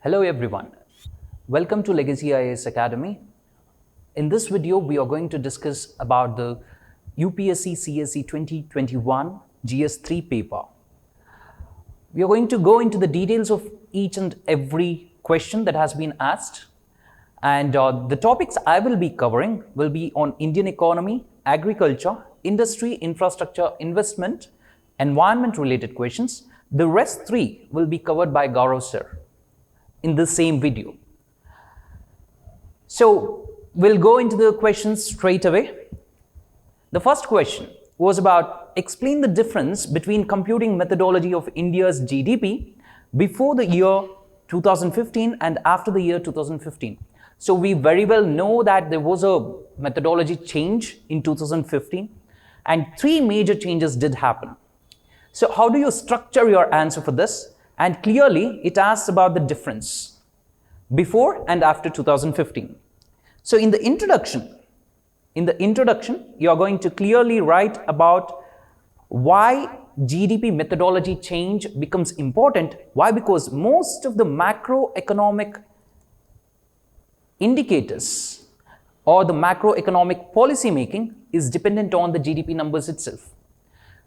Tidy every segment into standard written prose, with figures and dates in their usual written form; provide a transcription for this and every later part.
Hello everyone, welcome to Legacy IAS Academy. In this video, we are going to discuss about the UPSC CSE 2021 GS3 paper. We are going to go into the details of each and every question that has been asked. And the topics I will be covering will be on Indian economy, agriculture, industry, infrastructure, investment, environment related questions. The rest three will be covered by Gaurav sir in the same video. So we'll go into the questions straight away. The first question was about explain the difference between computing methodology of India's GDP before the year 2015 and after the year 2015. So we very well know that there was a methodology change in 2015 and three major changes did happen. So how do you structure your answer for this? And clearly it asks about the difference before and after 2015. So in the introduction, you are going to clearly write about why GDP methodology change becomes important. Why? Because most of the macroeconomic indicators or the macroeconomic policy making is dependent on the GDP numbers itself.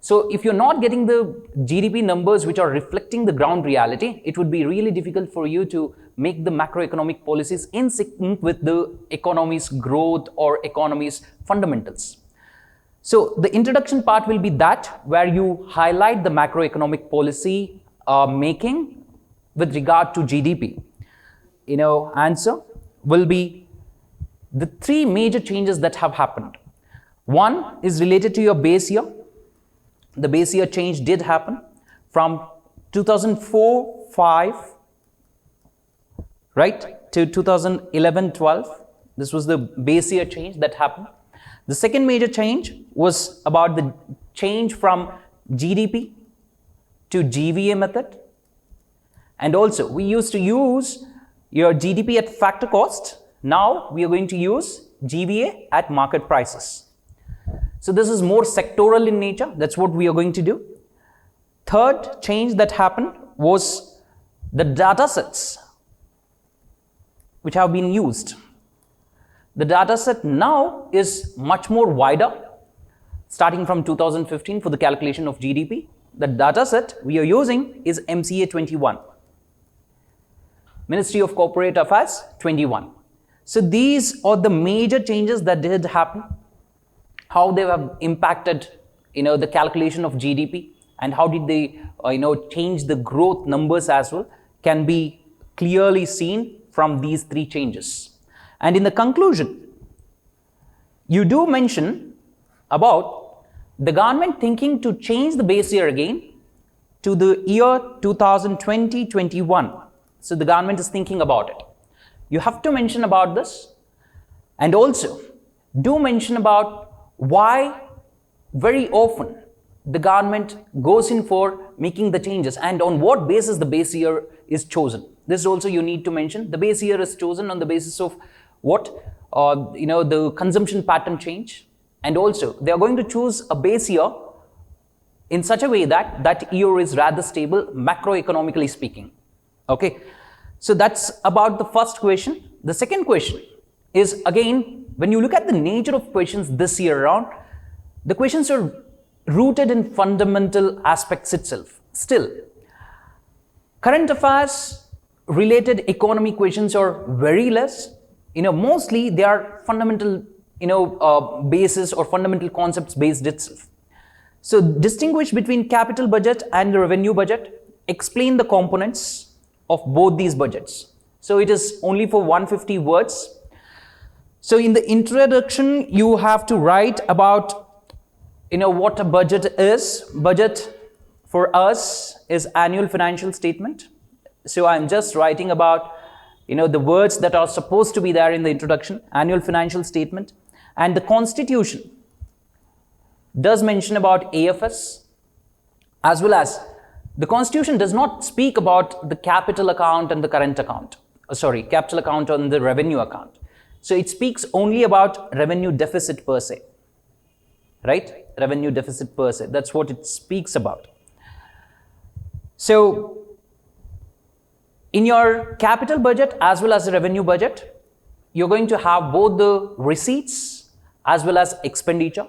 So if you're not getting the GDP numbers which are reflecting the ground reality, it would be really difficult for you to make the macroeconomic policies in sync with the economy's growth or economy's fundamentals. So the introduction part will be that where you highlight the macroeconomic policy making with regard to GDP. Answer will be the three major changes that have happened. One is related to your base year. The base year change did happen from 2004-5, right, to 2011-12. This was the base year change that happened. The second major change was about the change from GDP to GVA method. And also, we used to use your GDP at factor cost. Now, we are going to use GVA at market prices. So this is more sectoral in nature. That's what we are going to do. Third change that happened was the data sets which have been used. The data set now is much more wider, starting from 2015 for the calculation of GDP. The data set we are using is MCA 21, Ministry of Corporate Affairs 21. So these are the major changes that did happen. How they have impacted, the calculation of GDP and how did they, change the growth numbers as well can be clearly seen from these three changes. And in the conclusion, you do mention about the government thinking to change the base year again to the year 2020-21. So the government is thinking about it. You have to mention about this and also do mention about why very often the government goes in for making the changes and on what basis the base year is chosen. This also you need to mention. The base year is chosen on the basis of what? The consumption pattern change, and also they are going to choose a base year in such a way that that year is rather stable macroeconomically speaking. Okay, so that's about the first question. The second question is again, when you look at the nature of questions this year around, the questions are rooted in fundamental aspects itself. Still, current affairs related economy questions are very less. Mostly they are fundamental, basis or fundamental concepts based itself. So distinguish between capital budget and the revenue budget. Explain the components of both these budgets. So it is only for 150 words. So in the introduction, you have to write about, what a budget is. Budget for us is annual financial statement. So I'm just writing about, the words that are supposed to be there in the introduction, annual financial statement. And the constitution does mention about AFS, as well as the constitution does not speak about the capital account and the current account. Capital account and the revenue account. So it speaks only about revenue deficit per se, right? Revenue deficit per se. That's what it speaks about. So In your capital budget as well as the revenue budget, you're going to have both the receipts as well as expenditure.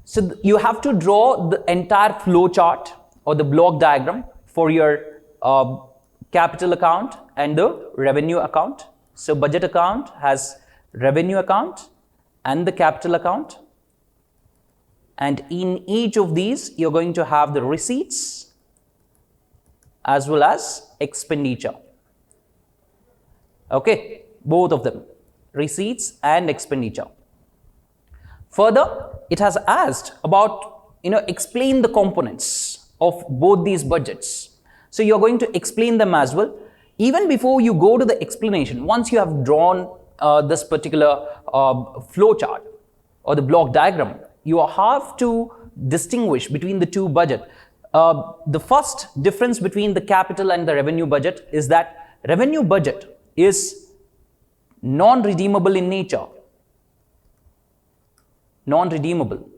So you have to draw the entire flow chart or the block diagram for your capital account and the revenue account. So budget account has revenue account and the capital account. And in each of these, you're going to have the receipts as well as expenditure. Okay, both of them, receipts and expenditure. Further, it has asked about, explain the components of both these budgets. So you're going to explain them as well. Even before you go to the explanation, once you have drawn this particular flow chart or the block diagram, you have to distinguish between the two budgets. The first difference between the capital and the revenue budget is that revenue budget is non-redeemable in nature. Non-redeemable.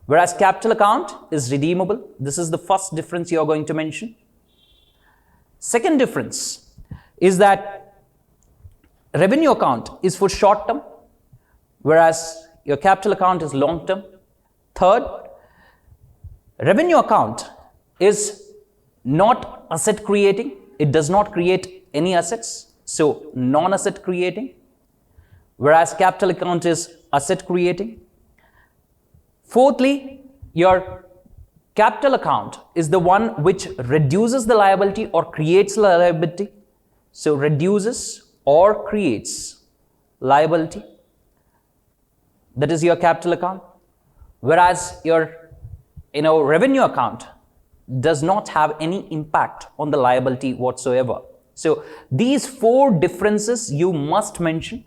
Whereas capital account is redeemable. This is the first difference you are going to mention. Second difference is that revenue account is for short term, whereas your capital account is long term. Third, revenue account is not asset creating. It does not create any assets, so non-asset creating, whereas capital account is asset creating. Fourthly, your capital account is the one which reduces the liability or creates liability. So reduces or creates liability. That is your capital account. Whereas your revenue account does not have any impact on the liability whatsoever. So these four differences you must mention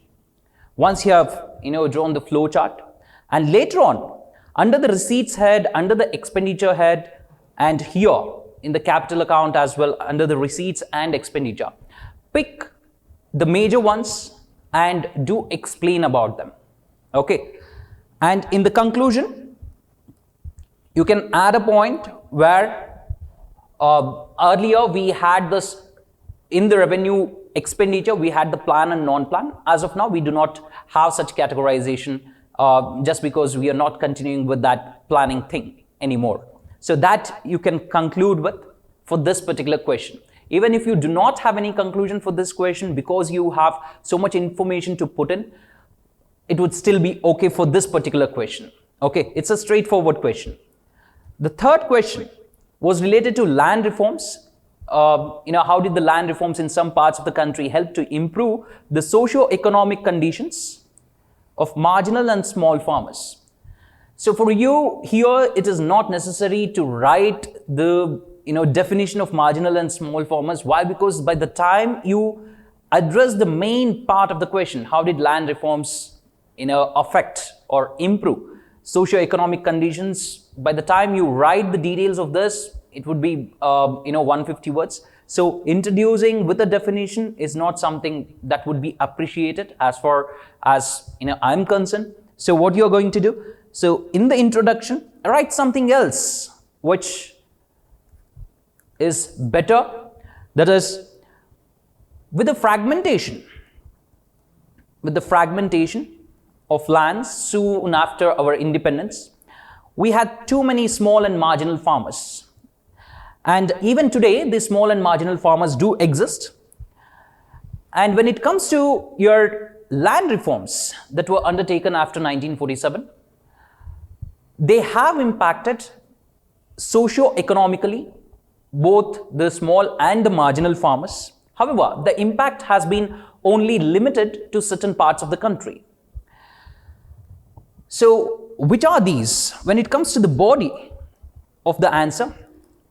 once you have drawn the flow chart. And later on, under the receipts head, under the expenditure head, and here in the capital account as well, under the receipts and expenditure, pick the major ones and do explain about them. Okay. And in the conclusion, you can add a point where earlier we had this in the revenue expenditure, we had the plan and non-plan. As of now, we do not have such categorization just because we are not continuing with that planning thing anymore. So that you can conclude with for this particular question. Even if you do not have any conclusion for this question because you have so much information to put in, it would still be okay for this particular question. Okay, it's a straightforward question. The third question was related to land reforms. How did the land reforms in some parts of the country help to improve the socio-economic conditions of marginal and small farmers? So for you here, it is not necessary to write the definition of marginal and small farmers. Why? Because by the time you address the main part of the question, how did land reforms affect or improve socio-economic conditions, by the time you write the details of this, it would be 150 words. So introducing with a definition is not something that would be appreciated as far as I'm concerned. So what you're going to do, so in the introduction, write something else which is better. That is, with the fragmentation of lands soon after our independence, we had too many small and marginal farmers. And even today, these small and marginal farmers do exist. And when it comes to your land reforms that were undertaken after 1947, they have impacted socio-economically both the small and the marginal farmers. However, the impact has been only limited to certain parts of the country. So, which are these? When it comes to the body of the answer,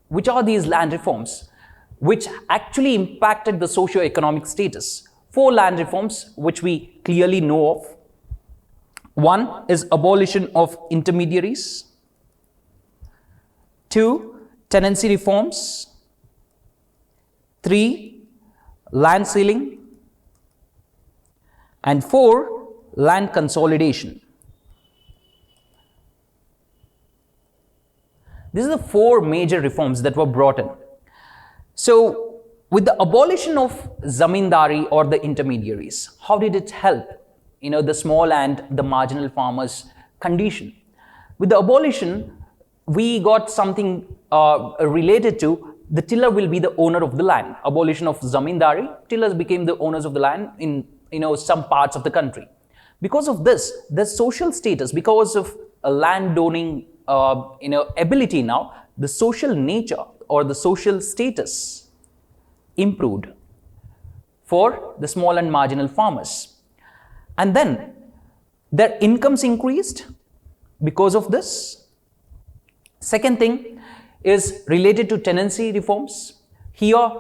which are these land reforms which actually impacted the socio-economic status? 4 land reforms which we clearly know of. One is abolition of intermediaries. 2, tenancy reforms. 3, land ceiling. And 4, land consolidation. These are the 4 major reforms that were brought in. So With the abolition of zamindari or the intermediaries, how did it help, the small and the marginal farmers' condition? With the abolition, we got something related to the tiller will be the owner of the land. Abolition of zamindari, tillers became the owners of the land in some parts of the country. Because of this, the social status, because of a land owning ability now, the social nature or the social status improved for the small and marginal farmers. And then their incomes increased because of this. Second thing is related to tenancy reforms. Here,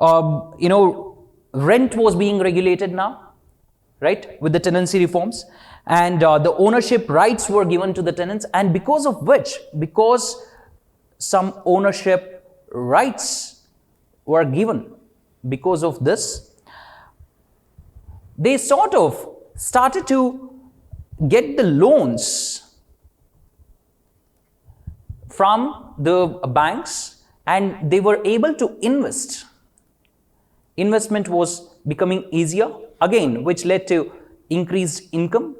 rent was being regulated now, right, with the tenancy reforms, and the ownership rights were given to the tenants, and because of which, because some ownership rights were given, because of this, they sort of started to get the loans from the banks, and they were able to invest. Investment was becoming easier, again, which led to increased income.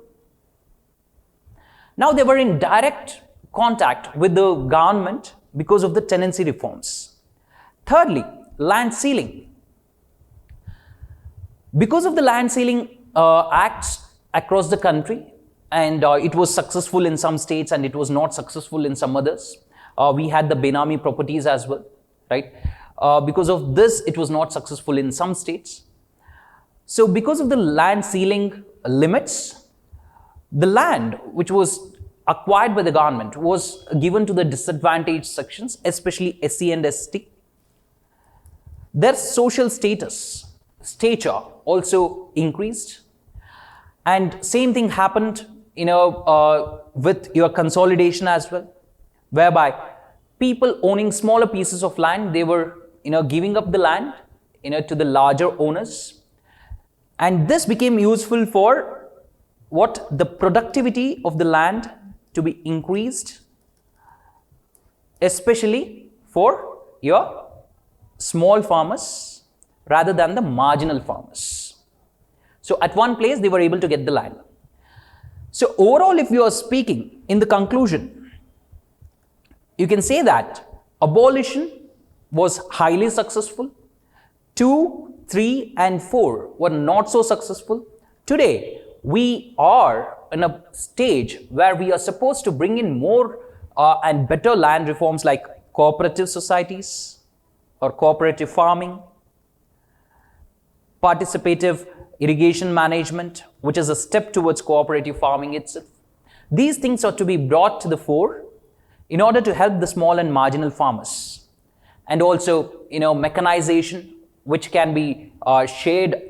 Now they were in direct contact with the government because of the tenancy reforms. Thirdly, land ceiling. Because of the land ceiling acts across the country, and it was successful in some states and it was not successful in some others. We had the Benami properties as well, right? Because of this, it was not successful in some states. So because of the land ceiling limits, the land which was acquired by the government was given to the disadvantaged sections, especially SC and ST. Their social stature also increased, and same thing happened with your consolidation as well, whereby people owning smaller pieces of land, they were giving up the land to the larger owners, and this became useful for what? The productivity of the land to be increased, especially for your small farmers rather than the marginal farmers. So at one place they were able to get the land. So overall, if you are speaking in the conclusion, you can say that abolition was highly successful. 2, 3 and 4 were not so successful. Today we are in a stage where we are supposed to bring in more and better land reforms like cooperative societies or cooperative farming, participative irrigation management, which is a step towards cooperative farming itself. These things are to be brought to the fore in order to help the small and marginal farmers. And also, mechanization, which can be shared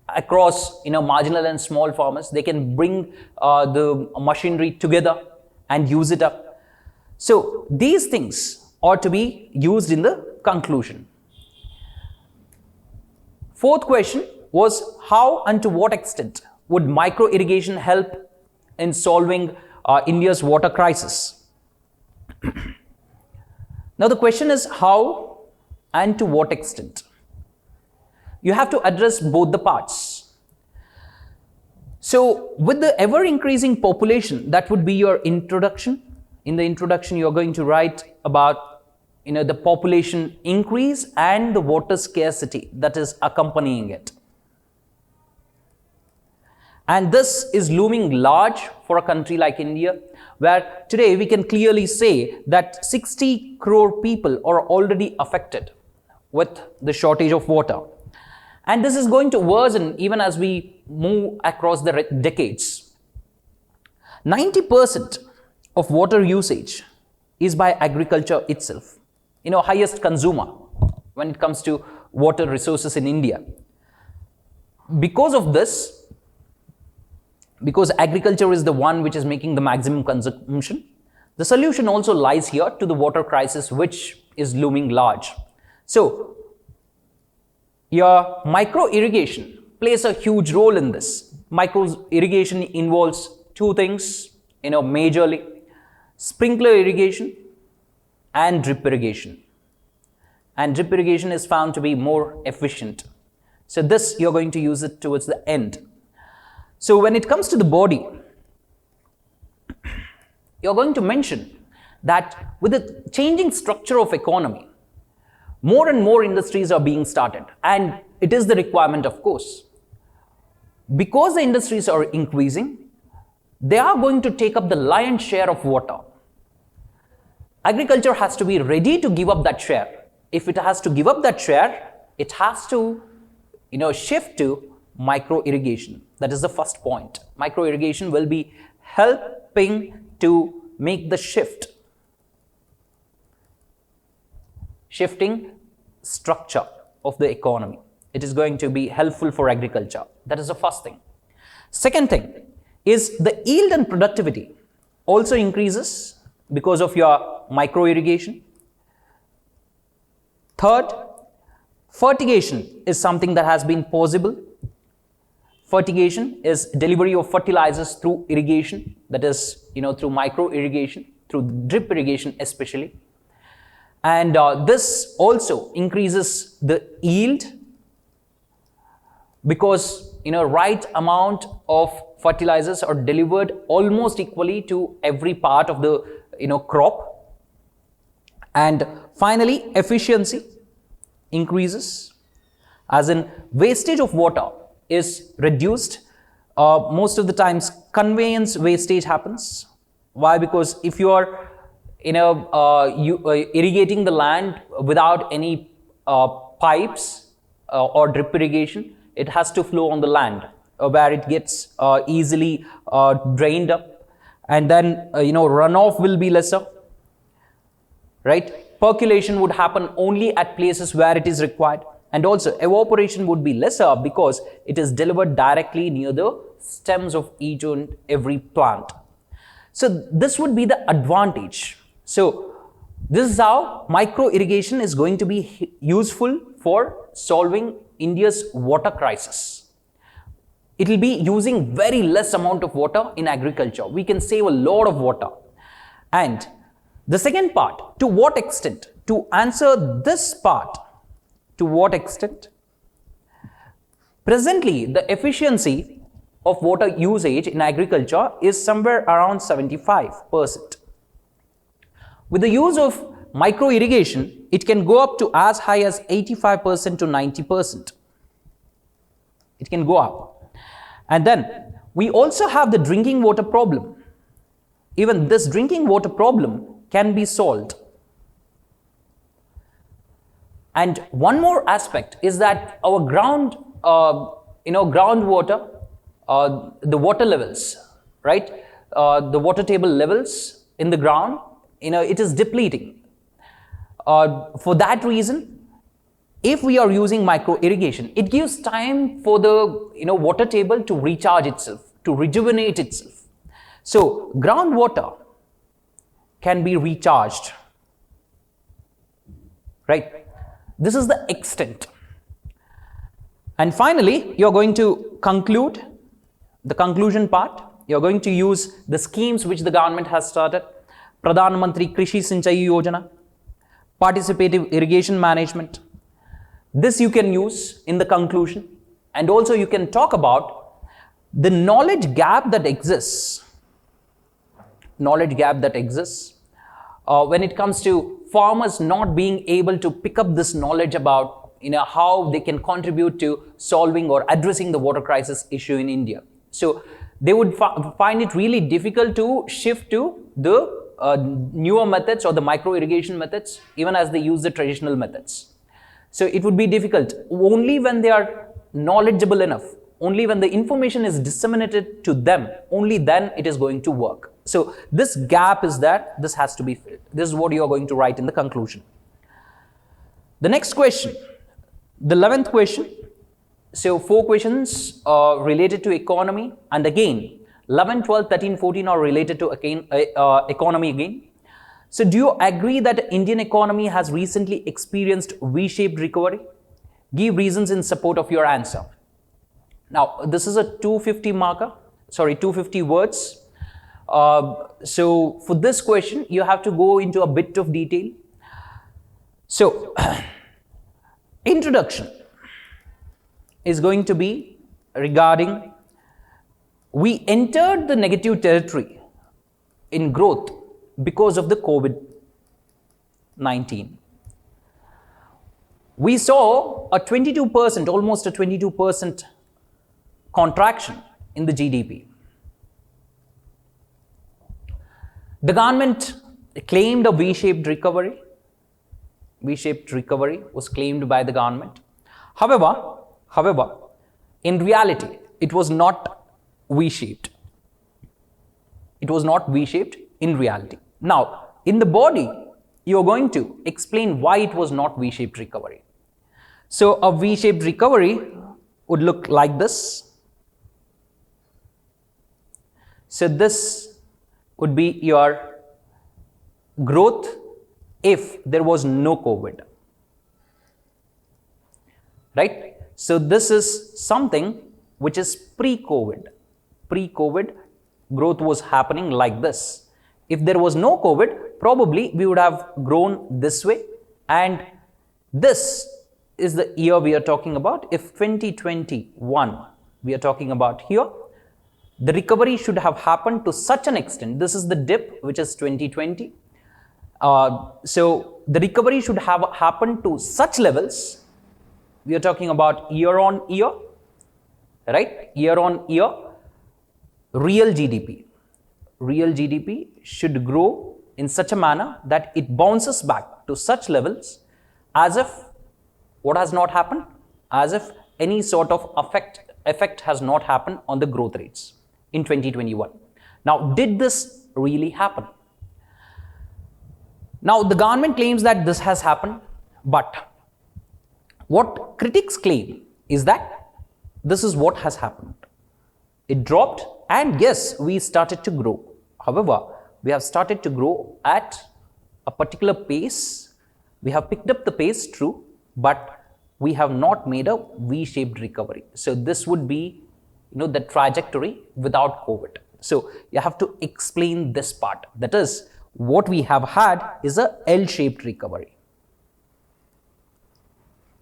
across, marginal and small farmers. They can bring the machinery together and use it up. So these things are to be used in the conclusion. Fourth question was, how and to what extent would micro-irrigation help in solving India's water crisis? Now the question is how and to what extent. You have to address both the parts. So with the ever-increasing population, that would be your introduction. In the introduction, you're going to write about the population increase and the water scarcity that is accompanying it. And this is looming large for a country like India, where today we can clearly say that 60 crore people are already affected with the shortage of water. And this is going to worsen even as we move across the decades. 90% of water usage is by agriculture itself. Highest consumer when it comes to water resources in India. Because of this, because agriculture is the one which is making the maximum consumption, the solution also lies here to the water crisis, which is looming large. So, your micro-irrigation plays a huge role in this. Micro-irrigation involves two things, majorly: sprinkler irrigation and drip irrigation. and drip irrigation is found to be more efficient. So this you're going to use it towards the end. So when it comes to the body, you're going to mention that with the changing structure of economy, more and more industries are being started, and it is the requirement, of course. Because the industries are increasing, they are going to take up the lion's share of water. Agriculture has to be ready to give up that share. If it has to give up that share, it has to, shift to micro-irrigation. That is the first point. Micro-irrigation will be helping to make the shifting structure of the economy. It is going to be helpful for agriculture. That is the first thing. Second thing is the yield and productivity also increases because of your micro-irrigation. Third, fertigation is something that has been possible. Fertigation is delivery of fertilizers through irrigation, that is, through micro-irrigation, through drip irrigation especially. And this also increases the yield because, right amount of fertilizers are delivered almost equally to every part of the, crop. And finally, efficiency increases, as in wastage of water is reduced. Most of the times conveyance wastage happens. Why? Because if you are irrigating the land without any pipes or drip irrigation, it has to flow on the land where it gets easily drained up, and then runoff will be lesser, right? Percolation would happen only at places where it is required, and also evaporation would be lesser because it is delivered directly near the stems of each and every plant. So this would be the advantage. So this is how micro irrigation is going to be useful for solving India's water crisis. It will be using very less amount of water in agriculture. We can save a lot of water. And the second part, to what extent? To answer this part, to what extent? Presently, the efficiency of water usage in agriculture is somewhere around 75%. With the use of micro-irrigation, it can go up to as high as 85% to 90%. It can go up. And then we also have the drinking water problem. Even this drinking water problem can be solved. And one more aspect is that our groundwater, the water levels, right? The water table levels in the ground, it is depleting. For that reason, if we are using micro irrigation, it gives time for the water table to recharge itself, to rejuvenate itself. So groundwater can be recharged, right? This is the extent. And finally, you're going to conclude the conclusion part. You're going to use the schemes which the government has started. Pradhan Mantri Krishi Sinchai Yojana, participative irrigation management. This you can use in the conclusion, and also you can talk about the knowledge gap that exists. Knowledge gap that exists when it comes to farmers not being able to pick up this knowledge about how they can contribute to solving or addressing the water crisis issue in India. So they would find it really difficult to shift to the newer methods or the micro irrigation methods, even as they use the traditional methods. So it would be difficult. Only when they are knowledgeable enough, only when the information is disseminated to them, only then it is going to work. So this gap is that this has to be filled. This is what you are going to write in the conclusion. The next question, the 11th question. So 4 questions related to economy, and again 11, 12, 13, 14 are related to economy again. So do you agree that Indian economy has recently experienced V-shaped recovery? Give reasons in support of your answer. Now this is a 250 words. So for this question, you have to go into a bit of detail. So Introduction is going to be regarding we entered the negative territory in growth because of the COVID-19. We saw a 22%, almost a 22% contraction in the GDP. The government claimed a V-shaped recovery. V-shaped recovery was claimed by the government. However, in reality, it was not V-shaped. It was not V-shaped in reality. Now, in the body, you are going to explain why it was not V-shaped recovery. So, a V-shaped recovery would look like this. So, this would be your growth if there was no COVID, right? So, this is something which is pre-COVID. Pre-COVID growth was happening like this. If there was no COVID, probably we would have grown this way, and this is the year we are talking about. If 2021 we are talking about here, the recovery should have happened to such an extent. This is the dip, which is 2020. So the recovery should have happened to such levels. We are talking about year on year, right? Year on year, real GDP. Real GDP should grow in such a manner that it bounces back to such levels as if what has not happened? As if any sort of effect has not happened on the growth rates in 2021. Now, did this really happen? Now, the government claims that this has happened, but what critics claim is that this is what has happened. It dropped, and yes, we started to grow. However, we have started to grow at a particular pace. We have picked up the pace, true, but we have not made a V-shaped recovery. So this would be, the trajectory without COVID. So you have to explain this part. That is, what we have had is a L-shaped recovery.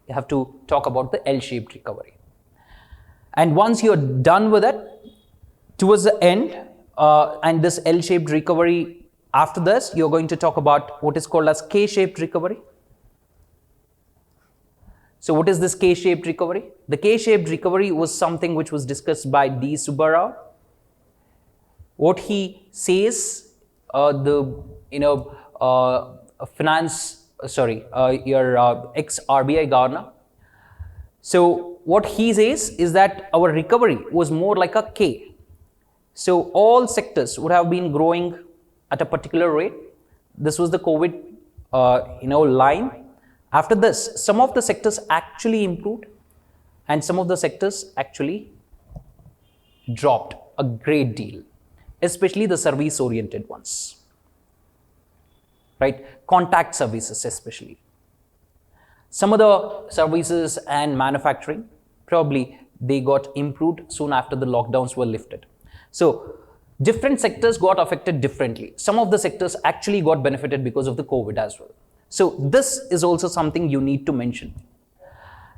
You have to talk about the L-shaped recovery. And once you're done with it, towards the end, and this L-shaped recovery, after this, you're going to talk about what is called as K-shaped recovery. So what is this K-shaped recovery? The K-shaped recovery was something which was discussed by D. Subbarao. What he says, your ex-RBI governor. So what he says is that our recovery was more like a K. So all sectors would have been growing at a particular rate. This was the COVID, line. After this, some of the sectors actually improved and some of the sectors actually dropped a great deal, especially the service-oriented ones, right? Contact services especially. Some of the services and manufacturing, probably they got improved soon after the lockdowns were lifted. So different sectors got affected differently. Some of the sectors actually got benefited because of the COVID as well. So this is also something you need to mention.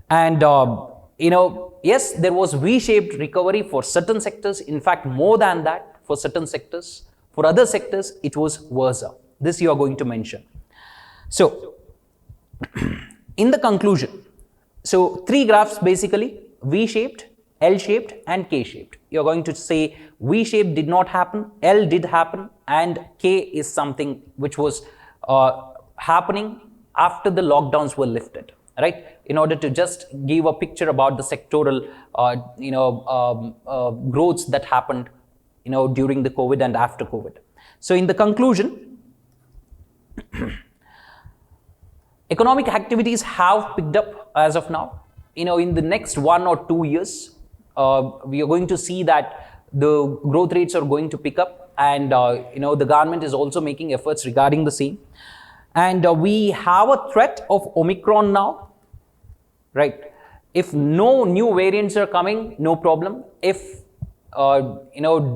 And, yes, there was V-shaped recovery for certain sectors. In fact, more than that for certain sectors. For other sectors, it was versa. This you are going to mention. So, in the conclusion, so three graphs basically, V-shaped, L-shaped and K-shaped. You're going to say V-shaped did not happen, L did happen, and K is something which was happening after the lockdowns were lifted, right? In order to just give a picture about the sectoral, growths that happened, during the COVID and after COVID. So in the conclusion, economic activities have picked up as of now. In the next 1 or 2 years, we are going to see that the growth rates are going to pick up, and the government is also making efforts regarding the same. And we have a threat of Omicron now, right? If no new variants are coming, no problem. If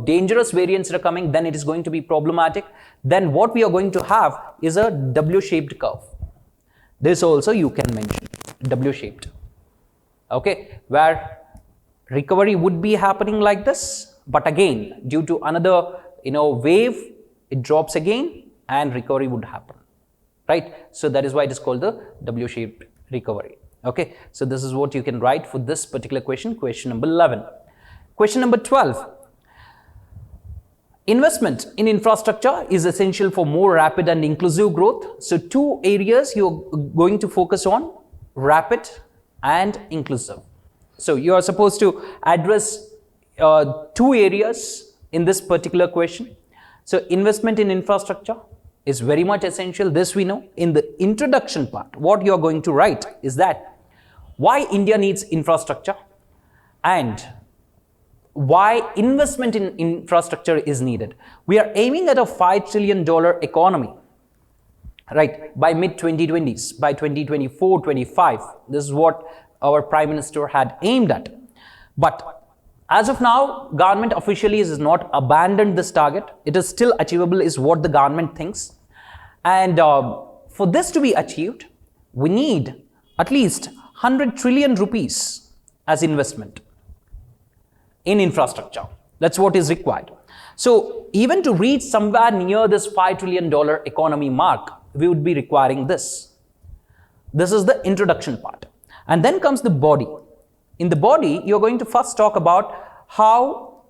dangerous variants are coming, then it is going to be problematic. Then what we are going to have is a W-shaped curve. This also you can mention. W-shaped. Okay, where recovery would be happening like this, but again, due to another, wave, it drops again and recovery would happen, right? So that is why it is called the W-shaped recovery. Okay, so this is what you can write for this particular question, question number 11. Question number 12. Investment in infrastructure is essential for more rapid and inclusive growth. So two areas you're going to focus on, rapid and inclusive. So you are supposed to address two areas in this particular question. So investment in infrastructure is very much essential. This we know. In the introduction part, what you are going to write is that why India needs infrastructure and why investment in infrastructure is needed. We are aiming at a $5 trillion economy, right, by mid-2020s, by 2024-25. This is what our Prime Minister had aimed at. But as of now, government officially has not abandoned this target. It is still achievable is what the government thinks. And for this to be achieved, we need at least 100 trillion rupees as investment in infrastructure. That's what is required. So even to reach somewhere near this $5 trillion economy mark, we would be requiring this. This is the introduction part. And then comes the body. In the body, you're going to first talk about how,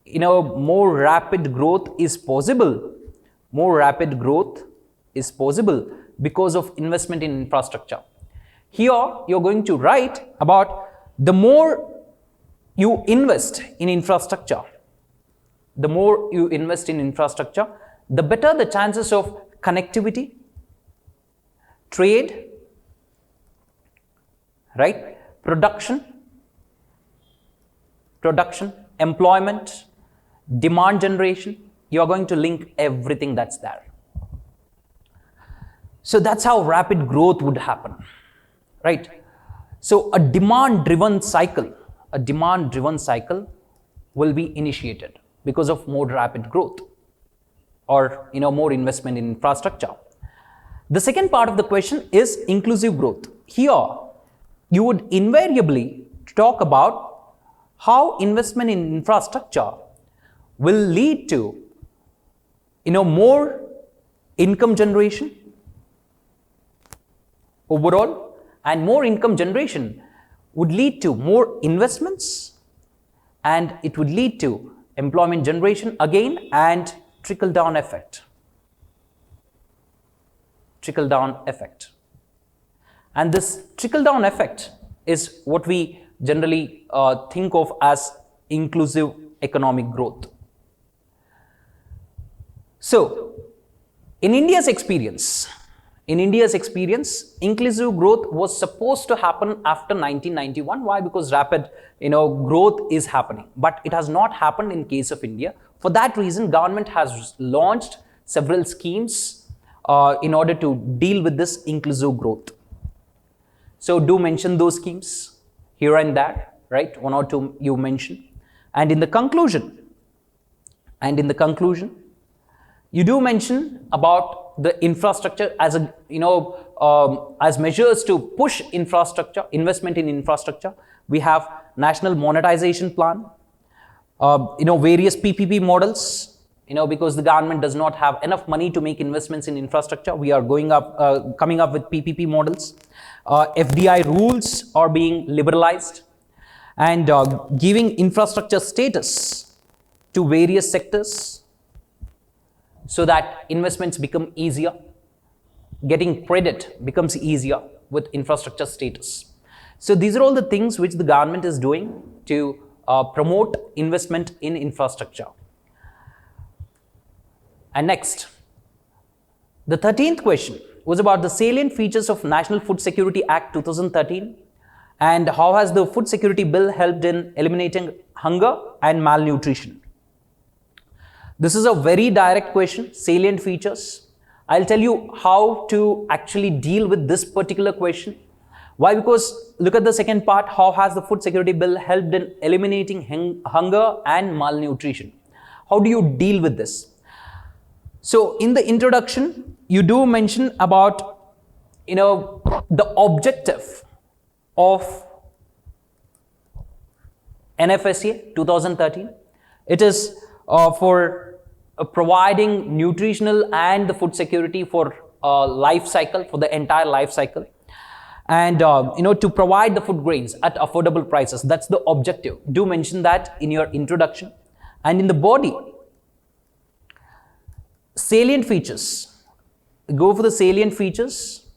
more rapid growth is possible. More rapid growth is possible because of investment in infrastructure. Here, you're going to write about the more you invest in infrastructure, the more you invest in infrastructure, the better the chances of connectivity, trade, right, production, employment, demand generation. You are going to link everything that's there. So that's how rapid growth would happen, right? So a demand-driven cycle will be initiated because of more rapid growth or more investment in infrastructure. The second part of the question is inclusive growth. Here you would invariably talk about how investment in infrastructure will lead to more income generation overall, and more income generation would lead to more investments, and it would lead to employment generation again and trickle-down effect. Trickle-down effect. And this trickle-down effect is what we generally think of as inclusive economic growth. So, in India's experience, inclusive growth was supposed to happen after 1991. Why? Because rapid, growth is happening, but it has not happened in case of India. For that reason, government has launched several schemes in order to deal with this inclusive growth. So do mention those schemes here and there, right? One or two you mention. And in the conclusion, you do mention about the infrastructure as a, as measures to push infrastructure, investment in infrastructure. We have national monetization plan, various PPP models, because the government does not have enough money to make investments in infrastructure. We are coming up with PPP models. FDI rules are being liberalized, and giving infrastructure status to various sectors so that investments become easier. Getting credit becomes easier with infrastructure status. So these are all the things which the government is doing to promote investment in infrastructure. And next, the 13th question was about the salient features of National Food Security Act 2013 and how has the Food Security Bill helped in eliminating hunger and malnutrition. This is a very direct question, salient features. I'll tell you how to actually deal with this particular question. Why? Because look at the second part, how has the Food Security Bill helped in eliminating hunger and malnutrition? How do you deal with this? So in the introduction, you do mention about, the objective of NFSA 2013, it is for providing nutritional and the food security for life cycle, for the entire life cycle, and to provide the food grains at affordable prices. That's the objective. Do mention that in your introduction. And in the body, salient features, go for the salient features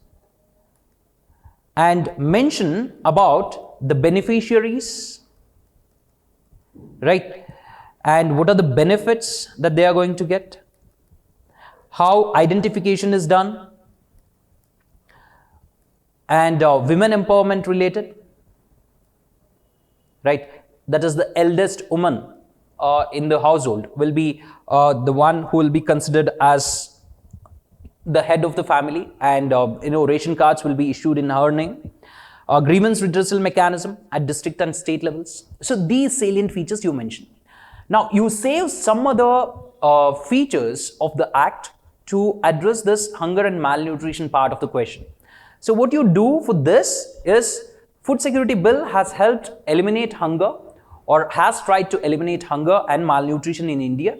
and mention about the beneficiaries, right, and what are the benefits that they are going to get, how identification is done, and women empowerment related, right, that is the eldest woman in the household will be the one who will be considered as the head of the family, and ration cards will be issued in her name. Grievance redressal mechanism at district and state levels. So these salient features you mentioned. Now you save some other features of the act to address this hunger and malnutrition part of the question. So what you do for this is, Food Security Bill has helped eliminate hunger, or has tried to eliminate hunger and malnutrition in India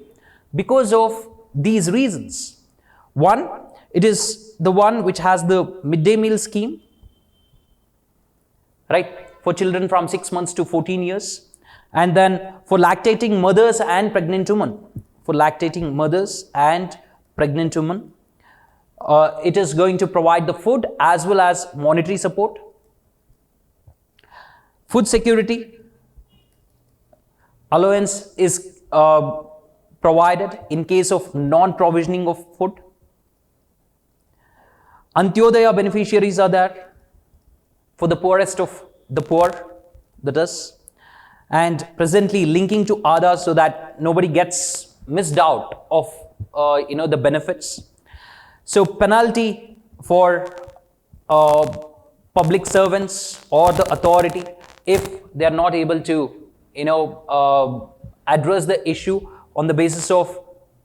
because of these reasons. One, it is the one which has the midday meal scheme, right, for children from 6 months to 14 years. And then for lactating mothers and pregnant women, it is going to provide the food as well as monetary support. Food security allowance is provided in case of non-provisioning of food. Antyodaya beneficiaries are there for the poorest of the poor, that is, and presently linking to Aadhaar so that nobody gets missed out of the benefits. So penalty for public servants or the authority if they are not able to address the issue on the basis of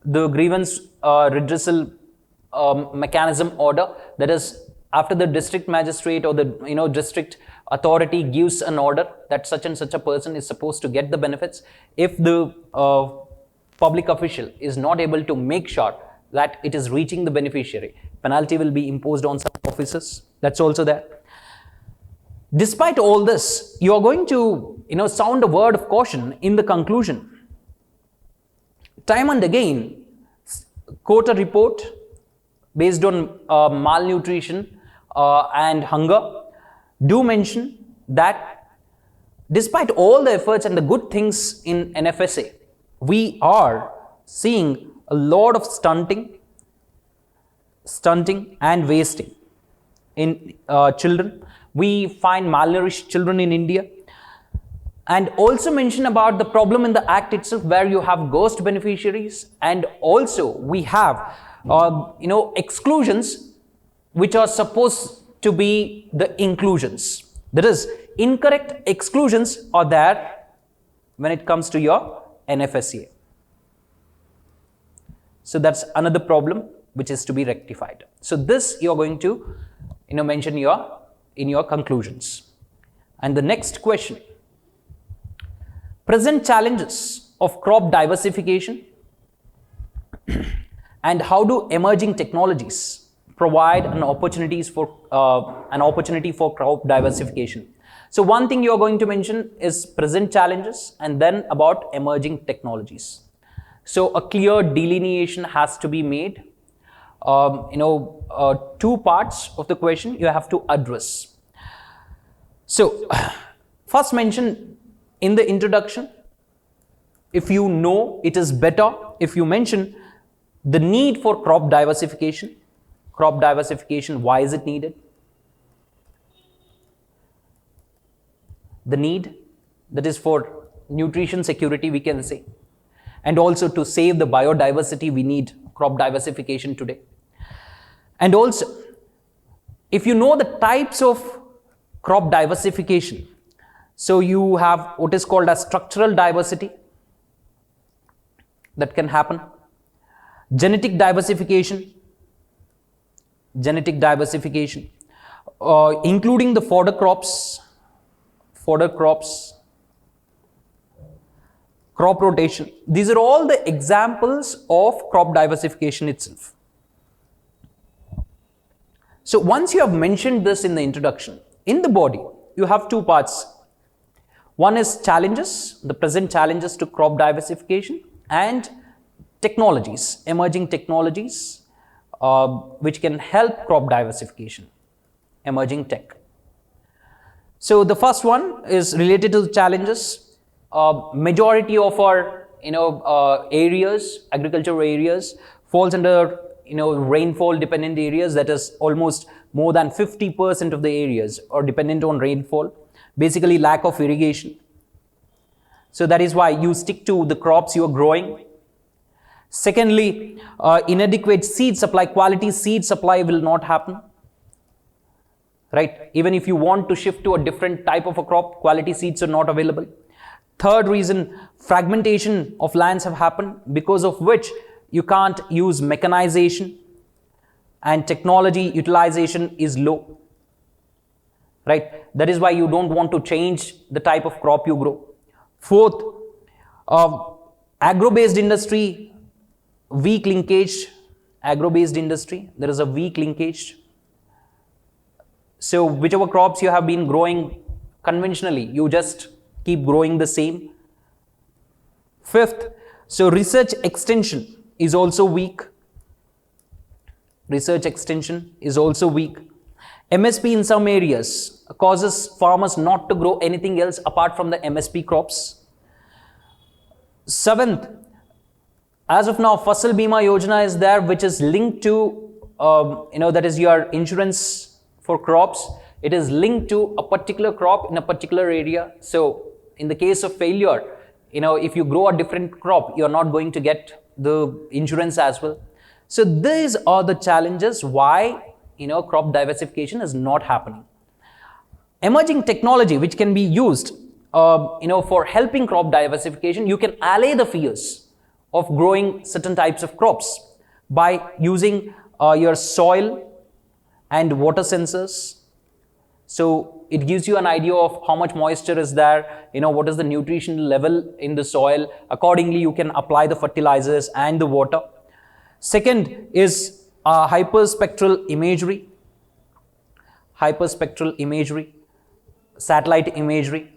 the grievance redressal mechanism order, that is, after the district magistrate or the district authority gives an order that such and such a person is supposed to get the benefits, if the public official is not able to make sure that it is reaching the beneficiary, penalty will be imposed on some officers. That's also there. Despite all this, you are going to sound a word of caution in the conclusion. Time and again, quote a report based on malnutrition and hunger, do mention that despite all the efforts and the good things in NFSA, we are seeing a lot of stunting and wasting in children. We find malnourished children in India. And also mention about the problem in the act itself, where you have ghost beneficiaries, and also we have exclusions which are supposed to be the inclusions. That is, incorrect exclusions are there when it comes to your NFSA. So that's another problem which is to be rectified. So this you are going to mention in your conclusions. And the next question: present challenges of crop diversification and how do emerging technologies provide an opportunity for crop diversification. So one thing you are going to mention is present challenges, and then about emerging technologies. So a clear delineation has to be made. Two parts of the question you have to address. So first mention in the introduction, if you know, it is better if you mention the need for crop diversification. Crop diversification, why is it needed? The need, that is for nutrition security, we can say. And also to save the biodiversity, we need crop diversification today. And also, if you know the types of crop diversification, so you have what is called as structural diversity that can happen, genetic diversification, including the fodder crops, crop rotation. These are all the examples of crop diversification itself. So once you have mentioned this in the introduction, in the body, you have two parts. One is challenges, the present challenges to crop diversification, and technologies, emerging technologies, which can help crop diversification, emerging tech. So the first one is related to the challenges. Majority of our areas, agricultural areas, falls under rainfall dependent areas. That is almost more than 50% of the areas are dependent on rainfall. Basically lack of irrigation. So that is why you stick to the crops you are growing. Secondly, inadequate seed supply, quality seed supply will not happen. Right? Even if you want to shift to a different type of a crop, quality seeds are not available. Third reason, fragmentation of lands have happened, because of which you can't use mechanization and technology utilization is low. Right? That is why you don't want to change the type of crop you grow. Fourth, agro-based industry, weak linkage. Agro-based industry, there is a weak linkage. So whichever crops you have been growing conventionally, you just keep growing the same. Fifth, so research extension is also weak. Research extension is also weak. MSP in some areas causes farmers not to grow anything else apart from the MSP crops. Seventh, as of now, Fasal Bima Yojana is there, which is linked to, that is your insurance for crops. It is linked to a particular crop in a particular area. So in the case of failure, if you grow a different crop, you're not going to get the insurance as well. So these are the challenges why, crop diversification is not happening. Emerging technology, which can be used, for helping crop diversification, you can allay the fears of growing certain types of crops by using your soil and water sensors. So it gives you an idea of how much moisture is there, what is the nutrition level in the soil. Accordingly, you can apply the fertilizers and the water. Second is hyperspectral imagery, satellite imagery.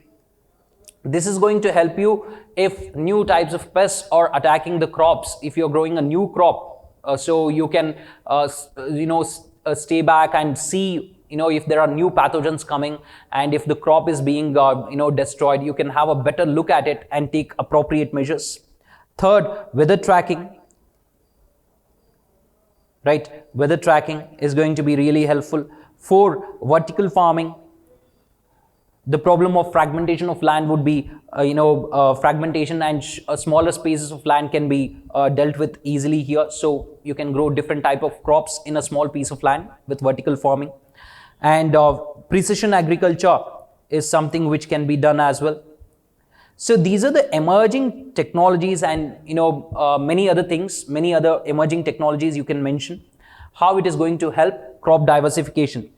This is going to help you if new types of pests are attacking the crops. If you're growing a new crop, so you can, stay back and see, if there are new pathogens coming, and if the crop is being, destroyed, you can have a better look at it and take appropriate measures. Third, weather tracking. Right? Weather tracking is going to be really helpful. Four, vertical farming. The problem of fragmentation of land would be, fragmentation and smaller spaces of land can be dealt with easily here. So you can grow different type of crops in a small piece of land with vertical farming. And precision agriculture is something which can be done as well. So these are the emerging technologies, and many other things, many other emerging technologies you can mention, how it is going to help crop diversification.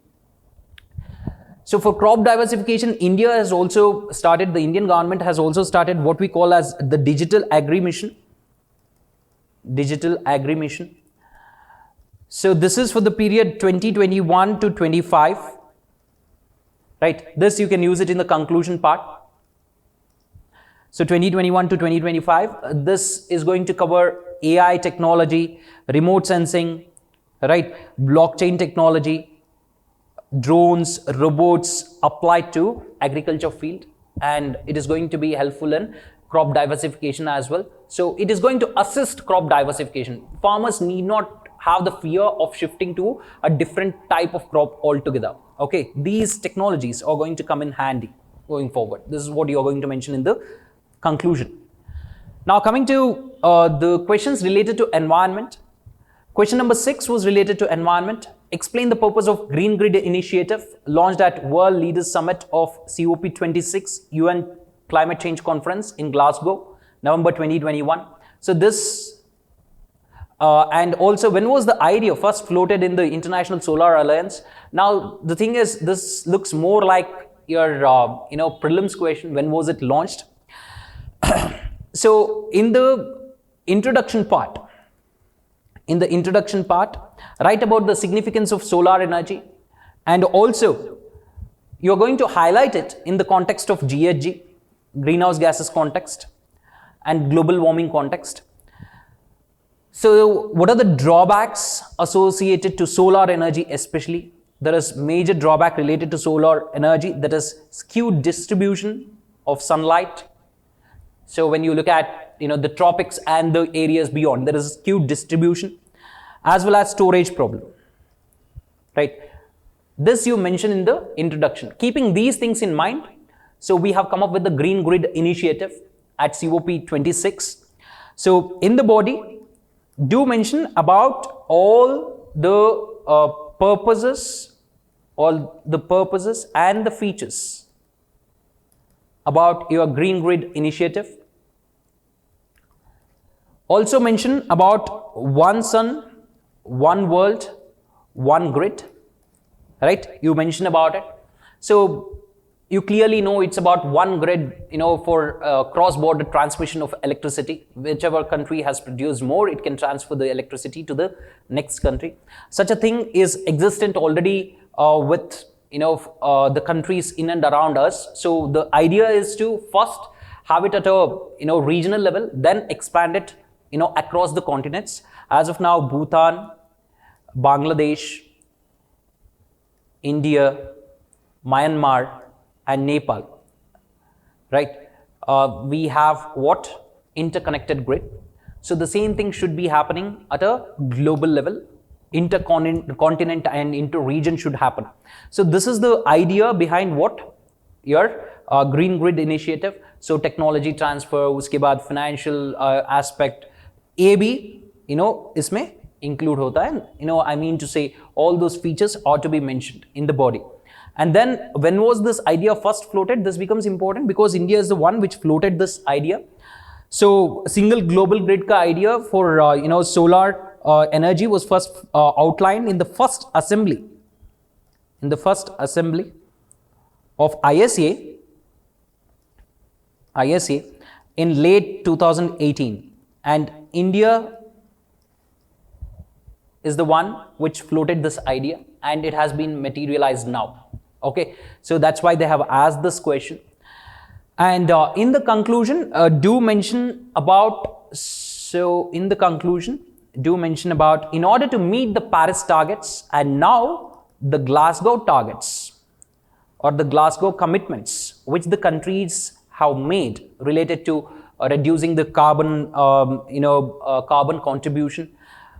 So for crop diversification, India has also started, the Indian government has also started what we call as the Digital Agri Mission. Digital Agri Mission. So this is for the period 2021 to 25. Right? This you can use it in the conclusion part. So 2021 to 2025, this is going to cover AI technology, remote sensing, right? Blockchain technology, drones, robots applied to agriculture field, and it is going to be helpful in crop diversification as well. So it is going to assist crop diversification. Farmers need not have the fear of shifting to a different type of crop altogether. Okay, these technologies are going to come in handy going forward. This is what you are going to mention in the conclusion. Now coming to the questions related to environment. Question number 6 was related to environment. Explain the purpose of Green Grid initiative launched at World Leaders Summit of COP26 UN Climate Change Conference in Glasgow, November 2021. So this And also, when was the idea first floated in the International Solar Alliance? Now, the thing is, this looks more like your, prelims question. When was it launched? So, in the introduction part, write about the significance of solar energy, and also you're going to highlight it in the context of GHG, greenhouse gases context, and global warming context. So what are the drawbacks associated to solar energy especially? There is major drawback related to solar energy, that is skewed distribution of sunlight. So when you look at the tropics and the areas beyond, there is skewed distribution, as well as storage problem, right? This you mention in the introduction. Keeping these things in mind, so we have come up with the Green Grid Initiative at COP 26. So in the body, do mention about all the purposes and the features about your Green Grid Initiative. Also mention about one sun, one world, one grid, right? You mention about it. So you clearly know it's about one grid, for cross-border transmission of electricity. Whichever country has produced more, it can transfer the electricity to the next country. Such a thing is existent already with the countries in and around us. So the idea is to first have it at a regional level, then expand it across the continents. As of now, Bhutan, Bangladesh, India, Myanmar, and Nepal, right? We have what? Interconnected grid. So the same thing should be happening at a global level. Intercontinent and inter-region should happen. So this is the idea behind what? Your Green Grid Initiative. So technology transfer, uske baad financial aspect, AB, isme include hota hai. I mean to say all those features ought to be mentioned in the body. And then when was this idea first floated? This becomes important because India is the one which floated this idea. So single global grid ka idea for solar energy was first outlined in the first assembly of ISA in late 2018, and India is the one which floated this idea, and it has been materialized now. Okay, so that's why they have asked this question. And in the conclusion, do mention about, in order to meet the Paris targets and now the Glasgow targets or the Glasgow commitments which the countries have made related to reducing the carbon, carbon contribution.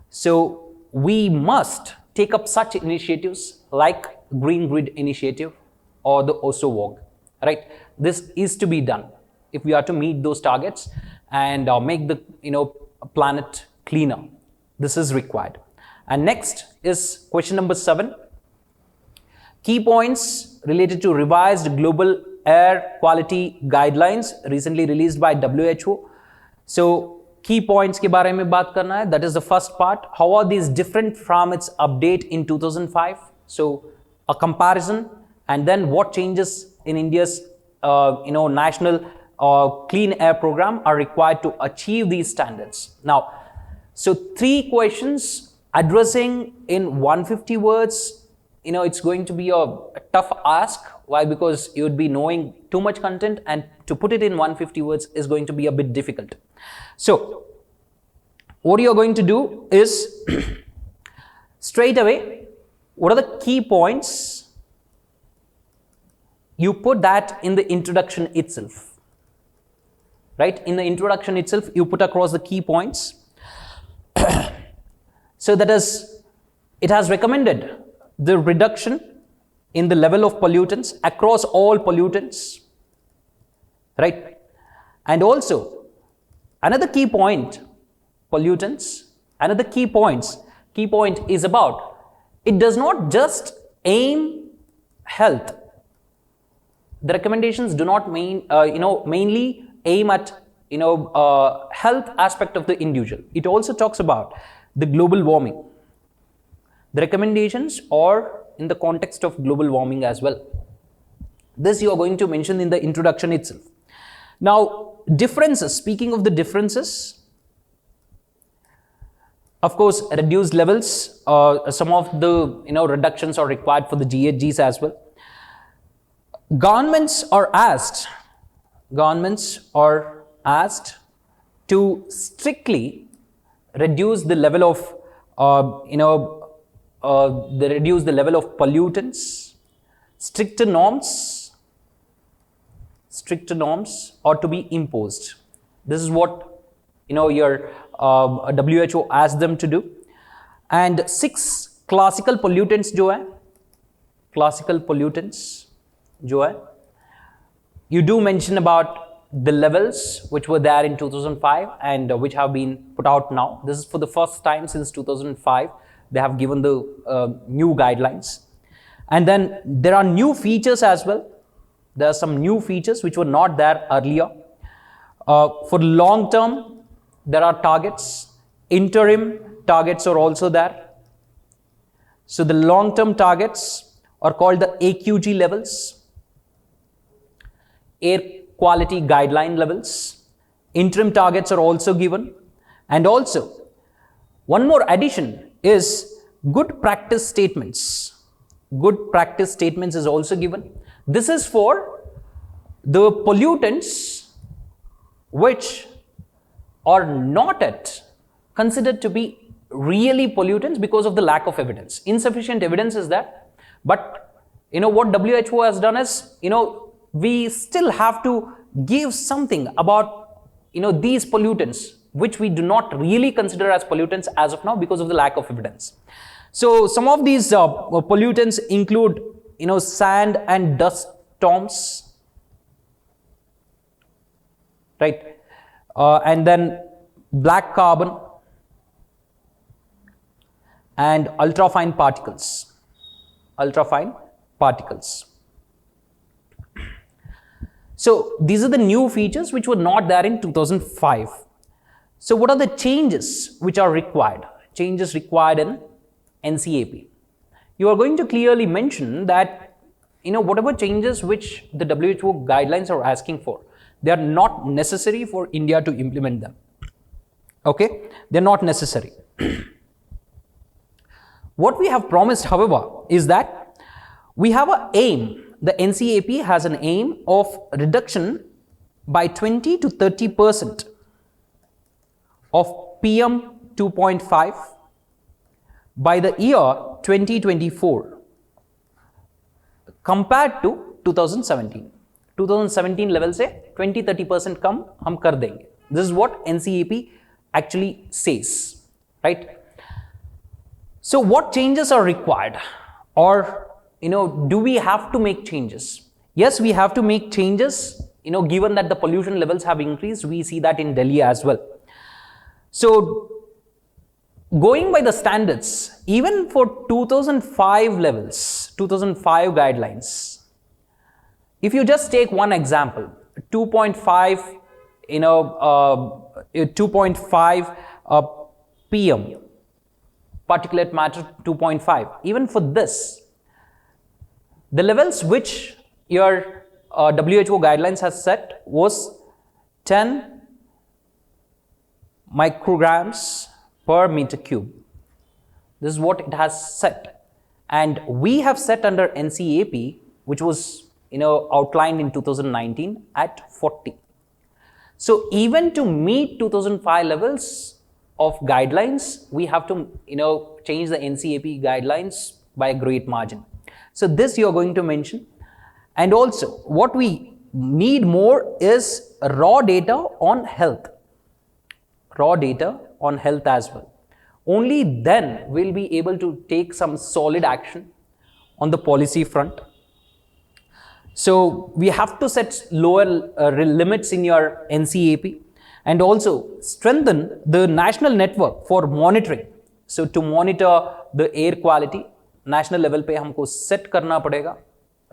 So we must take up such initiatives like Green Grid Initiative or the OSOWOG, right? This is to be done if we are to meet those targets and make the planet cleaner. This is required. And next is question number 7. Key points related to revised global air quality guidelines recently released by WHO. So key points ke bare mein baat karna hai. That is the first part. How are these different from its update in 2005? So a comparison, and then what changes in India's national clean air program are required to achieve these standards. Now, so 3 questions addressing in 150 words, it's going to be a tough ask. Why? Because you would be knowing too much content, and to put it in 150 words is going to be a bit difficult. So what you're going to do is straight away, what are the key points? You put that in the introduction itself, right? In the introduction itself, you put across the key points. So that is, it has recommended the reduction in the level of pollutants across all pollutants, right? And also, another key point, pollutants, another key point is about, it does not just aim health. The recommendations do not mainly aim at health aspect of the individual. It also talks about the global warming. The recommendations are in the context of global warming as well. This you are going to mention in the introduction itself. Now, differences, speaking of the differences, of course, reduced levels, some of the reductions are required for the GHGs as well. Governments are asked to strictly reduce the level of reduce the level of pollutants. Stricter norms are to be imposed. This is what your WHO asked them to do. And 6 classical pollutants you do mention about the levels which were there in 2005 and which have been put out now. This is for the first time since 2005 they have given the new guidelines. And then there are new features as well. There are some new features which were not there earlier. For long term, there are targets. Interim targets are also there. So the long term targets are called the AQG levels, air quality guideline levels. Interim targets are also given. And also, one more addition is good practice statements. Good practice statements is also given. This is for the pollutants which are not yet considered to be really pollutants because of the lack of evidence. Insufficient evidence is there. But what WHO has done is, we still have to give something about these pollutants which we do not really consider as pollutants as of now because of the lack of evidence. So some of these pollutants include sand and dust storms, right? And then black carbon and ultrafine particles. So these are the new features which were not there in 2005. So what are the changes which are required? Changes required in NCAP. You are going to clearly mention that whatever changes which the WHO guidelines are asking for, they are not necessary for India to implement them. Okay, they are not necessary. What we have promised, however, is that we have an aim. The NCAP has an aim of reduction by 20 to 30% of PM 2.5 by the year 2024 compared to 2017. 2017 level से 20-30% कम हम कर देंगे. This is what NCAP actually says, right? So what changes are required, or do we have to make changes? Yes, we have to make changes, given that the pollution levels have increased. We see that in Delhi as well. So going by the standards, even for 2005 levels, 2005 guidelines, if you just take one example, 2.5, 2.5 PM, particulate matter 2.5, even for this, the levels which your WHO guidelines has set was 10 micrograms per meter cube. This is what it has set, and we have set under NCAP, which was outlined in 2019 at 40. So even to meet 2005 levels of guidelines, we have to change the NCAP guidelines by a great margin. So this you are going to mention. And also what we need more is raw data on health. Raw data on health as well. Only then we'll be able to take some solid action on the policy front. So we have to set lower limits in your NCAP and also strengthen the national network for monitoring. So to monitor the air quality, national level पे हमको set करना पड़ेगा,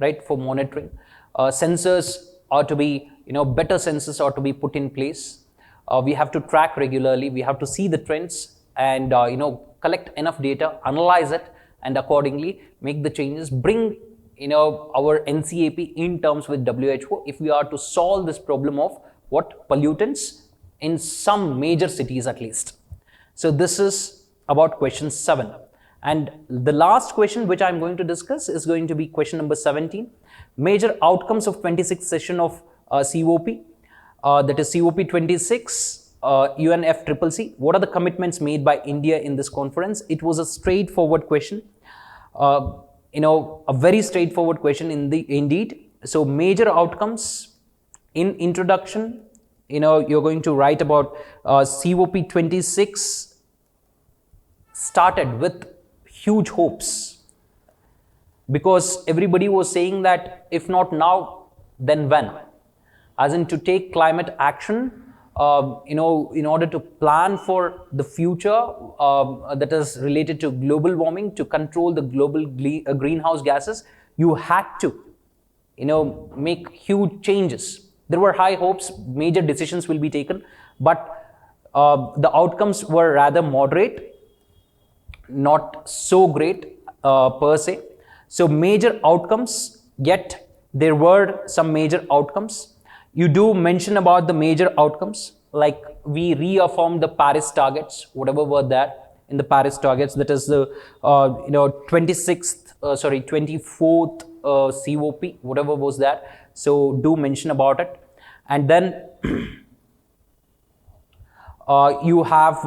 right, for monitoring. Sensors are to be, better sensors are to be put in place. We have to track regularly. We have to see the trends and collect enough data, analyze it, and accordingly make the changes, bring our NCAP in terms with WHO if we are to solve this problem of what pollutants in some major cities at least. So this is about question 7. And the last question which I'm going to discuss is going to be question number 17. Major outcomes of 26th session of COP, that is COP 26, UNFCCC. What are the commitments made by India in this conference? It was a straightforward question. A very straightforward question indeed. So major outcomes in introduction, you're going to write about COP 26 started with huge hopes, because everybody was saying that if not now, then when? As in to take climate action, in order to plan for the future that is related to global warming, to control the global greenhouse gases, you had to, make huge changes. There were high hopes, major decisions will be taken, but the outcomes were rather moderate, not so great per se. So major outcomes, yet there were some major outcomes. You do mention about the major outcomes, like we reaffirmed the Paris targets, whatever were that in the Paris targets, that is the 24th COP, whatever was that. So do mention about it. And then you have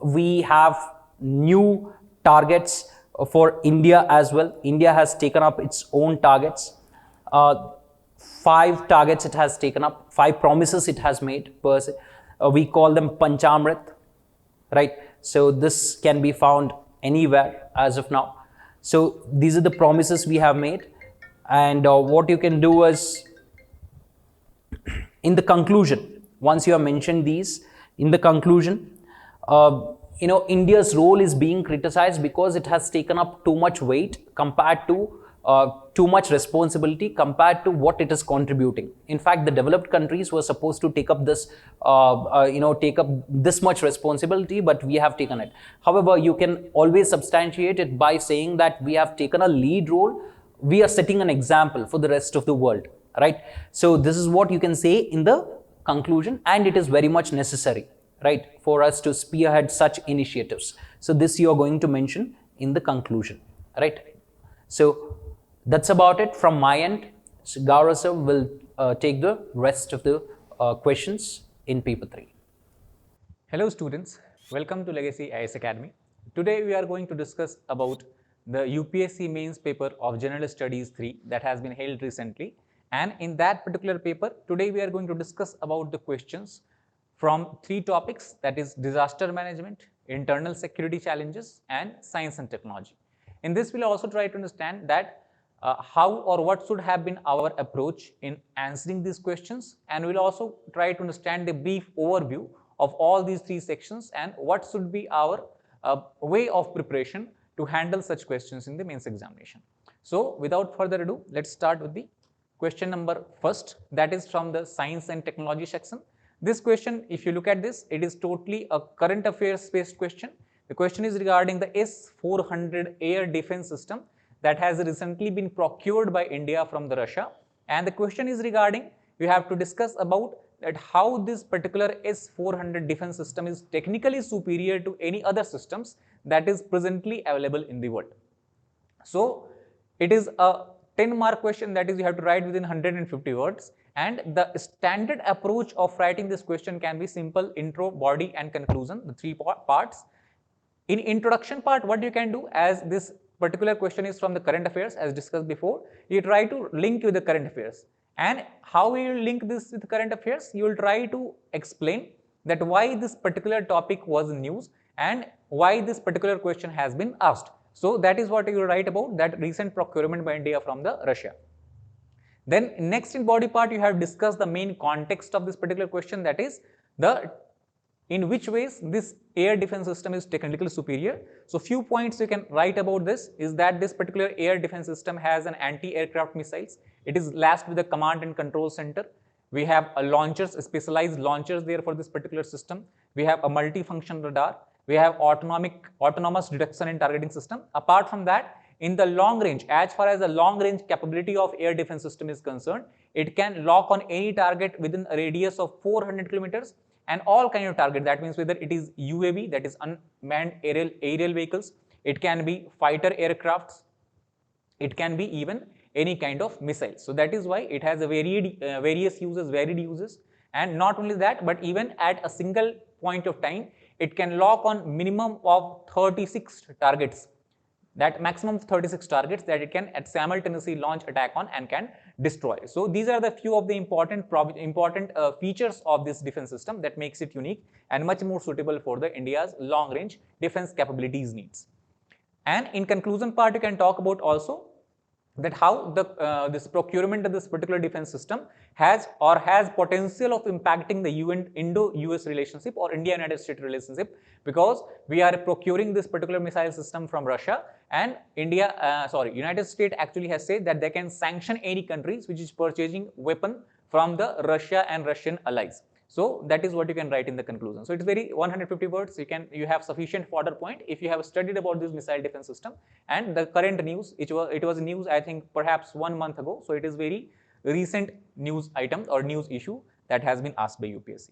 we have new targets for India as well. India has taken up its own targets. 5 targets it has taken up, 5 promises it has made per se. We call them Panchamrit, right? So this can be found anywhere as of now. So these are the promises we have made, and what you can do is, in the conclusion, once you have mentioned these, in the conclusion, India's role is being criticized because it has taken up too much weight compared to too much responsibility compared to what it is contributing. In fact, the developed countries were supposed to take up this, take up this much responsibility, but we have taken it. However, you can always substantiate it by saying that we have taken a lead role. We are setting an example for the rest of the world, right? So this is what you can say in the conclusion, and it is very much necessary, right, for us to spearhead such initiatives. So this you are going to mention in the conclusion, right? So that's about it from my end. So Gaurav sir will take the rest of the questions in paper 3. Hello students, welcome to Legacy IAS Academy. Today we are going to discuss about the UPSC Mains paper of General Studies 3 that has been held recently. And in that particular paper, today we are going to discuss about the questions from 3 topics, that is disaster management, internal security challenges, and science and technology. In this, we'll also try to understand that how or what should have been our approach in answering these questions, and we'll also try to understand the brief overview of all these 3 sections and what should be our way of preparation to handle such questions in the mains examination. So without further ado, let's start with the question number first, that is from the science and technology section. This question, if you look at this, it is totally a current affairs based question. The question is regarding the S-400 air defense system that has recently been procured by India from the Russia. And the question is regarding, we have to discuss about that how this particular S-400 defense system is technically superior to any other systems that is presently available in the world. So it is a 10-mark question, that is you have to write within 150 words. And the standard approach of writing this question can be simple: intro, body, and conclusion, the 3 parts. In introduction part, what you can do, as this particular question is from the current affairs as discussed before, you try to link with the current affairs. And how you will link this with current affairs? You will try to explain that why this particular topic was news and why this particular question has been asked. So that is what you will write about, that recent procurement by India from the Russia. Then next in body part, you have discussed the main context of this particular question, that is the in which ways this air defense system is technically superior. So few points you can write about this is that this particular air defense system has an anti-aircraft missiles. It is lashed with a command and control center. We have launchers, specialized launchers there for this particular system. We have a multifunction radar. We have autonomous detection and targeting system. Apart from that, in the long range, as far as the long range capability of air defense system is concerned, it can lock on any target within a radius of 400 kilometers and all kind of target. That means whether it is UAV, that is unmanned aerial vehicles, it can be fighter aircrafts, it can be even any kind of missile. So that is why it has a varied uses, and not only that, but even at a single point of time, it can lock on minimum of 36 targets, that maximum 36 targets that it can simultaneously launch attack on and can destroy. So these are the few of the important features of this defense system that makes it unique and much more suitable for the India's long range defense capabilities needs. And in conclusion part, you can talk about also that how the this procurement of this particular defense system has potential of impacting the Indo-US relationship or India-United States relationship, because we are procuring this particular missile system from Russia, and United States actually has said that they can sanction any countries which is purchasing weapon from the Russia and Russian allies. So that is what you can write in the conclusion. So it's very 150 words. You have sufficient fodder point if you have studied about this missile defense system. And the current news, it was news I think perhaps 1 month ago. So it is very recent news item or news issue that has been asked by UPSC.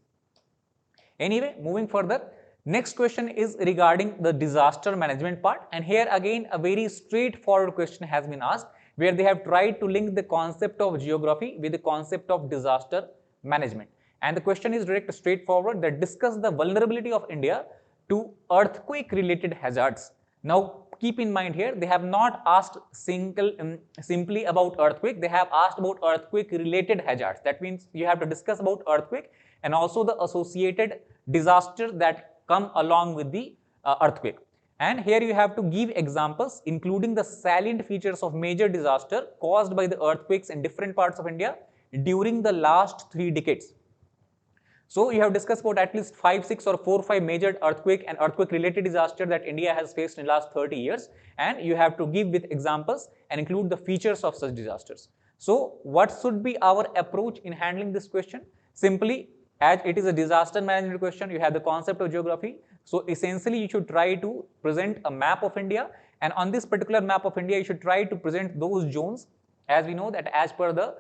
Anyway, moving further, next question is regarding the disaster management part. And here again a very straightforward question has been asked, where they have tried to link the concept of geography with the concept of disaster management. And the question is direct, straightforward, that discuss the vulnerability of India to earthquake related hazards. Now keep in mind here, they have not asked simply about earthquake, they have asked about earthquake related hazards. That means you have to discuss about earthquake and also the associated disasters that come along with the earthquake. And here you have to give examples including the salient features of major disaster caused by the earthquakes in different parts of India during the last 3 decades. So you have discussed about at least 5, 6 or 4, 5 major earthquake and earthquake related disaster that India has faced in the last 30 years, and you have to give with examples and include the features of such disasters. So what should be our approach in handling this question? Simply, as it is a disaster management question, you have the concept of geography. So essentially you should try to present a map of India, and on this particular map of India you should try to present those zones. As we know that as per the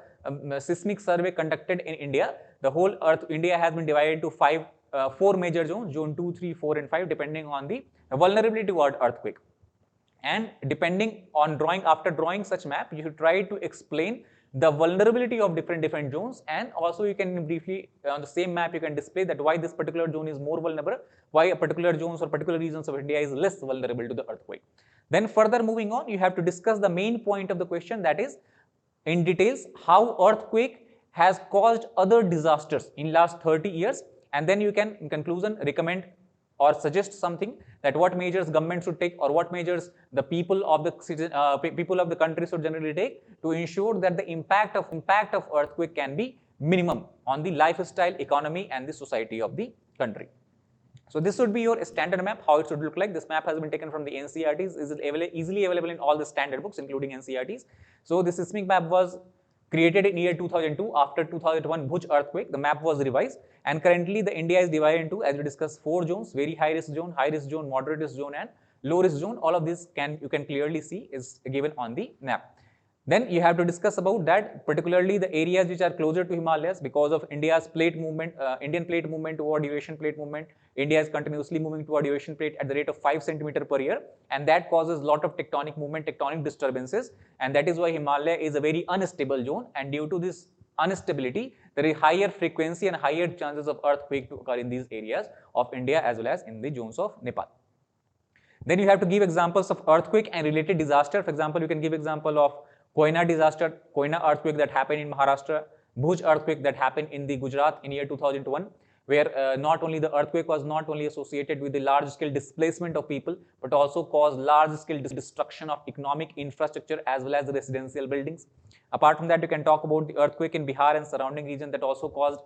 seismic survey conducted in India, the whole earth, India has been divided into 4 major zones, zone 2, 3, 4 and 5, depending on the vulnerability toward earthquake. And depending on after drawing such map, you should try to explain the vulnerability of different zones, and also you can briefly on the same map you can display that why this particular zone is more vulnerable, why a particular zones or particular regions of India is less vulnerable to the earthquake. Then further moving on, you have to discuss the main point of the question, that is in details how earthquake has caused other disasters in last 30 years, and then you can in conclusion recommend or suggest something that what measures government should take or what measures the people of the country should generally take to ensure that the impact of earthquake can be minimum on the lifestyle, economy and the society of the country. So this would be your standard map, how it should look like. This map has been taken from the NCERTs, is easily available in all the standard books including NCERTs. So the seismic map was created in year 2002 after 2001 Bhuj earthquake. The map was revised, and currently the India is divided into, as we discussed, 4 zones: very high risk zone, moderate risk zone and low risk zone. All of this you can clearly see is given on the map. Then you have to discuss about that, particularly the areas which are closer to Himalayas because of India's plate movement, Indian plate movement toward Eurasian plate movement. India is continuously moving toward Eurasian plate at the rate of 5 centimeter per year, and that causes lot of tectonic movement, tectonic disturbances, and that is why Himalaya is a very unstable zone, and due to this instability, there is higher frequency and higher chances of earthquake to occur in these areas of India as well as in the zones of Nepal. Then you have to give examples of earthquake and related disaster. For example, you can give example of Koina disaster, Koina earthquake that happened in Maharashtra, Bhuj earthquake that happened in the Gujarat in year 2001, where not only the earthquake was not only associated with the large scale displacement of people, but also caused large scale destruction of economic infrastructure as well as the residential buildings. Apart from that, you can talk about the earthquake in Bihar and surrounding region that also caused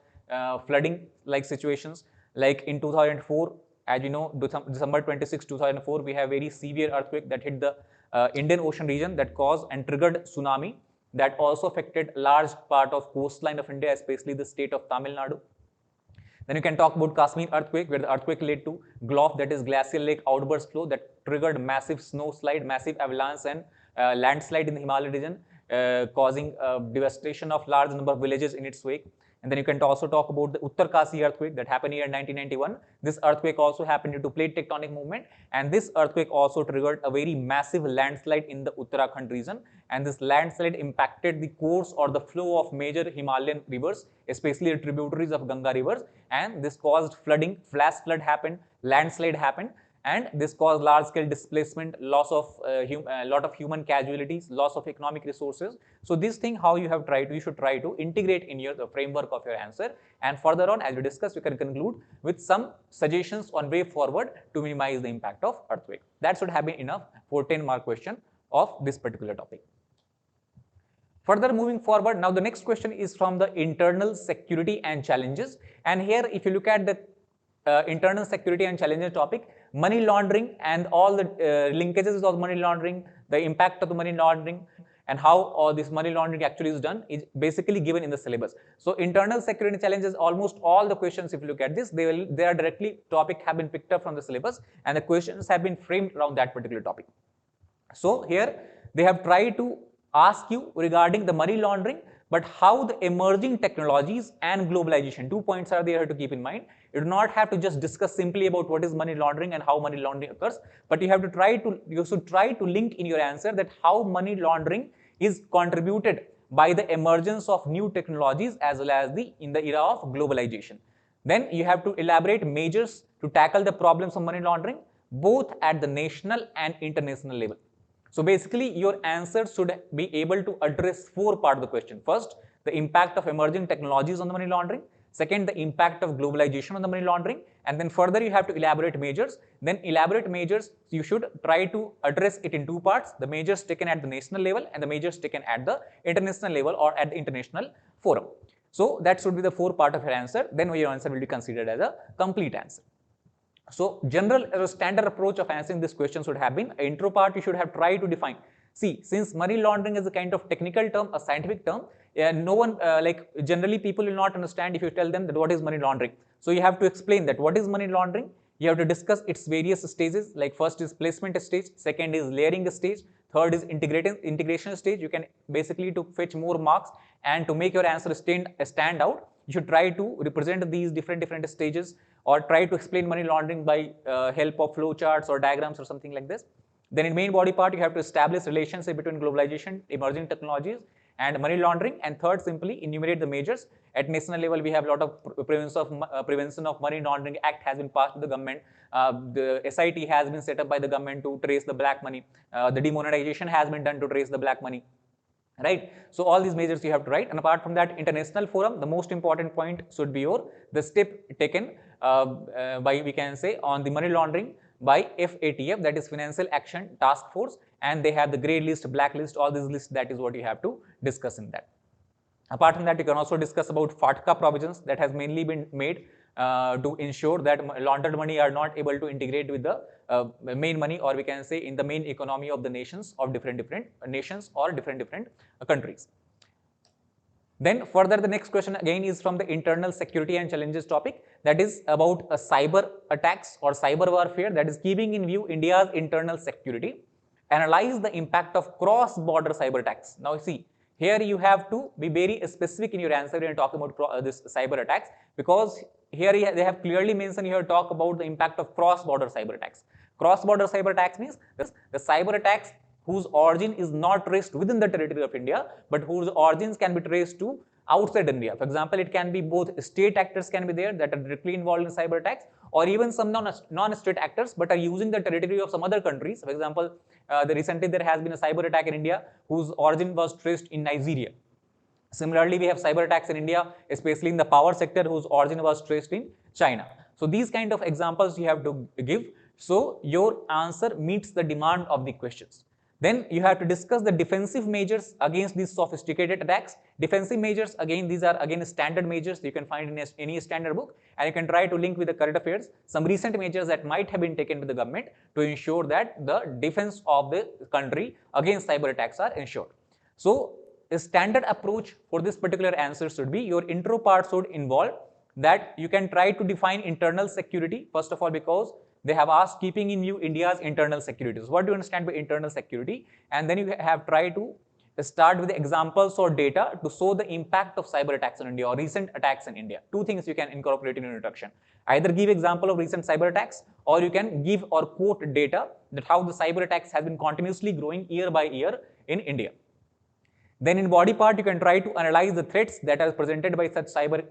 flooding like situations. Like in 2004, as you know, December 26, 2004, we have very severe earthquake that hit the Indian Ocean region that caused and triggered tsunami. that also affected large part of coastline of India, especially the state of Tamil Nadu. Then you can talk about Kashmir earthquake, where the earthquake led to GLOF, that is glacial lake outburst flow, that triggered massive snow slide, massive avalanche and landslide in the Himalaya region, causing devastation of large number of villages in its wake. And then you can also talk about the Uttarkasi earthquake that happened here in 1991. This earthquake also happened due to plate tectonic movement, and this earthquake also triggered a very massive landslide in the Uttarakhand region. And this landslide impacted the course or the flow of major Himalayan rivers, especially the tributaries of Ganga rivers, and this caused flooding, flash flood happened, landslide happened, and this caused large-scale displacement, loss of lot of human casualties, loss of economic resources. So this thing, how you have tried, you should try to integrate in the framework of your answer. And further on, as we discussed, you can conclude with some suggestions on way forward to minimize the impact of earthquake. That should have been enough for 10-mark question of this particular topic. Further moving forward, now the next question is from the internal security and challenges. And here, if you look at the internal security and challenges topic, money laundering and all the linkages of money laundering, the impact of the money laundering, and how this money laundering actually is done is basically given in the syllabus. So internal security challenges, almost all the questions, if you look at this, they are directly topic have been picked up from the syllabus, and the questions have been framed around that particular topic. So here they have tried to ask you regarding the money laundering, but how the emerging technologies and globalization, 2 points are there to keep in mind. You do not have to just discuss simply about what is money laundering and how money laundering occurs, but you should try to link in your answer that how money laundering is contributed by the emergence of new technologies as well as in the era of globalization. Then you have to elaborate measures to tackle the problems of money laundering both at the national and international level. So basically, your answer should be able to address 4 parts of the question. First, the impact of emerging technologies on the money laundering. Second, the impact of globalization on the money laundering. And then further, you have to elaborate measures. Then elaborate measures, you should try to address it in 2 parts, the measures taken at the national level and the measures taken at the international level or at the international forum. So that should be the 4 part of your answer. Then your answer will be considered as a complete answer. So general standard approach of answering this question should have been, intro part you should have tried to define. See, since money laundering is a kind of technical term, a scientific term, no one, generally people will not understand if you tell them that what is money laundering. So you have to explain that what is money laundering. You have to discuss its various stages, like first is placement stage, second is layering stage, third is integration stage. You can basically to fetch more marks and to make your answer stand out, you should try to represent these different stages or try to explain money laundering by help of flow charts or diagrams or something like this. Then in main body part, you have to establish relationship between globalization, emerging technologies and money laundering. And third, simply enumerate the measures. At national level, we have a lot of Prevention of Money Laundering Act has been passed by the government. The SIT has been set up by the government to trace the black money. The demonetization has been done to trace the black money. Right, so all these measures you have to write, and apart from that, international forum, the most important point should be the step taken by, we can say, on the money laundering by FATF, that is Financial Action Task Force, and they have the grey list, black list, all these lists. That is what you have to discuss in that. Apart from that, you can also discuss about FATCA provisions that has mainly been made to ensure that laundered money are not able to integrate with the main money, or we can say in the main economy of the nations of different nations or different countries. Then further, the next question again is from the internal security and challenges topic, that is about cyber attacks or cyber warfare, that is keeping in view India's internal security. Analyze the impact of cross-border cyber attacks. Now see, here you have to be very specific in your answer when you talk about this cyber attacks, because here they have clearly mentioned here talk about the impact of cross-border cyber attacks. Cross-border cyber attacks means the cyber attacks whose origin is not traced within the territory of India, but whose origins can be traced to outside India. For example, it can be both state actors can be there that are directly involved in cyber attacks, or even some non-state actors but are using the territory of some other countries. For example, recently there has been a cyber attack in India whose origin was traced in Nigeria. Similarly, we have cyber attacks in India, especially in the power sector, whose origin was traced in China. So these kind of examples you have to give, so your answer meets the demand of the questions. Then you have to discuss the defensive measures against these sophisticated attacks. Defensive measures, again, these are again standard measures you can find in any standard book, and you can try to link with the current affairs some recent measures that might have been taken by the government to ensure that the defense of the country against cyber attacks are ensured. So a standard approach for this particular answer should be, your intro part should involve that you can try to define internal security, first of all, because they have asked keeping in view India's internal security. So what do you understand by internal security? And then you have tried to start with examples or data to show the impact of cyber attacks in India or recent attacks in India. Two things you can incorporate in your introduction. Either give example of recent cyber attacks, or you can give or quote data that how the cyber attacks has been continuously growing year by year in India. Then in body part, you can try to analyze the threats that are presented by such cyber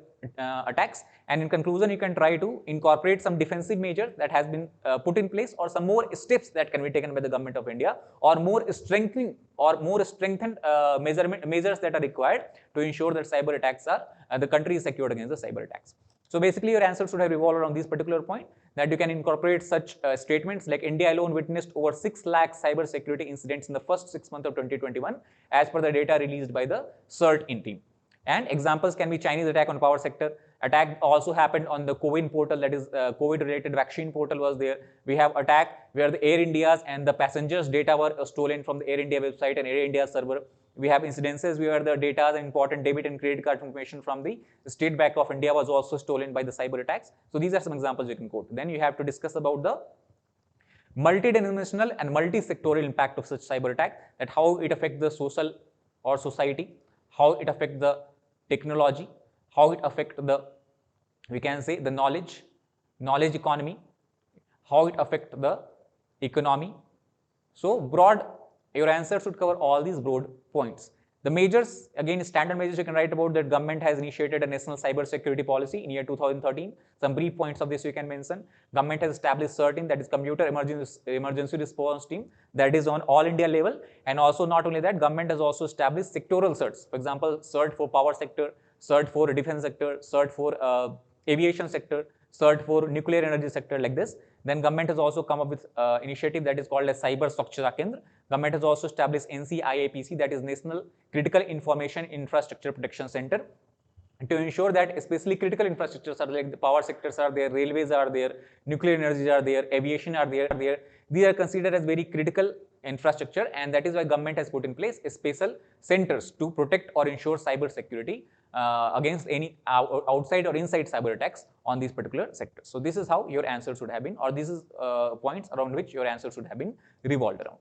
attacks, and in conclusion, you can try to incorporate some defensive measures that has been put in place, or some more steps that can be taken by the government of India, or more strengthened measures that are required to ensure that cyber attacks are the country is secured against the cyber attacks. So basically, your answer should have revolved around this particular point, that you can incorporate such statements like India alone witnessed over 6 lakh cyber security incidents in the first 6 months of 2021 as per the data released by the CERT-in team. And examples can be Chinese attack on power sector. Attack also happened on the COVID portal, that is COVID-related vaccine portal was there. We have attack where the Air India's and the passengers' data were stolen from the Air India website and Air India server. We have incidences where the data and important debit and credit card information from the State Bank of India was also stolen by the cyber attacks. So these are some examples you can quote. Then you have to discuss about the multidimensional and multi-sectorial impact of such cyber attack, that how it affects the social or society, how it affects the technology, how it affects the, we can say, the knowledge economy, how it affects the economy. So broad, your answer should cover all these broad points. The measures, again, standard measures you can write about that government has initiated a national cyber security policy in year 2013. Some brief points of this you can mention. Government has established CERT-in, that is Computer Emergency Response Team, that is on all India level. And also not only that, government has also established sectoral CERTs. For example, CERT for power sector, CERT for defense sector, CERT for aviation sector, CERT for nuclear energy sector, like this. Then government has also come up with initiative that is called as Cyber Surakshita Kendra. Government has also established NCIAPC, that is National Critical Information Infrastructure Protection Center, to ensure that especially critical infrastructures are like the power sectors are there, railways are there, nuclear energy are there, aviation are there. These are considered as very critical infrastructure, and that is why government has put in place special centers to protect or ensure cyber security against any outside or inside cyber attacks on these particular sectors. So this is how your answer should have been, or this is points around which your answer should have been revolved around.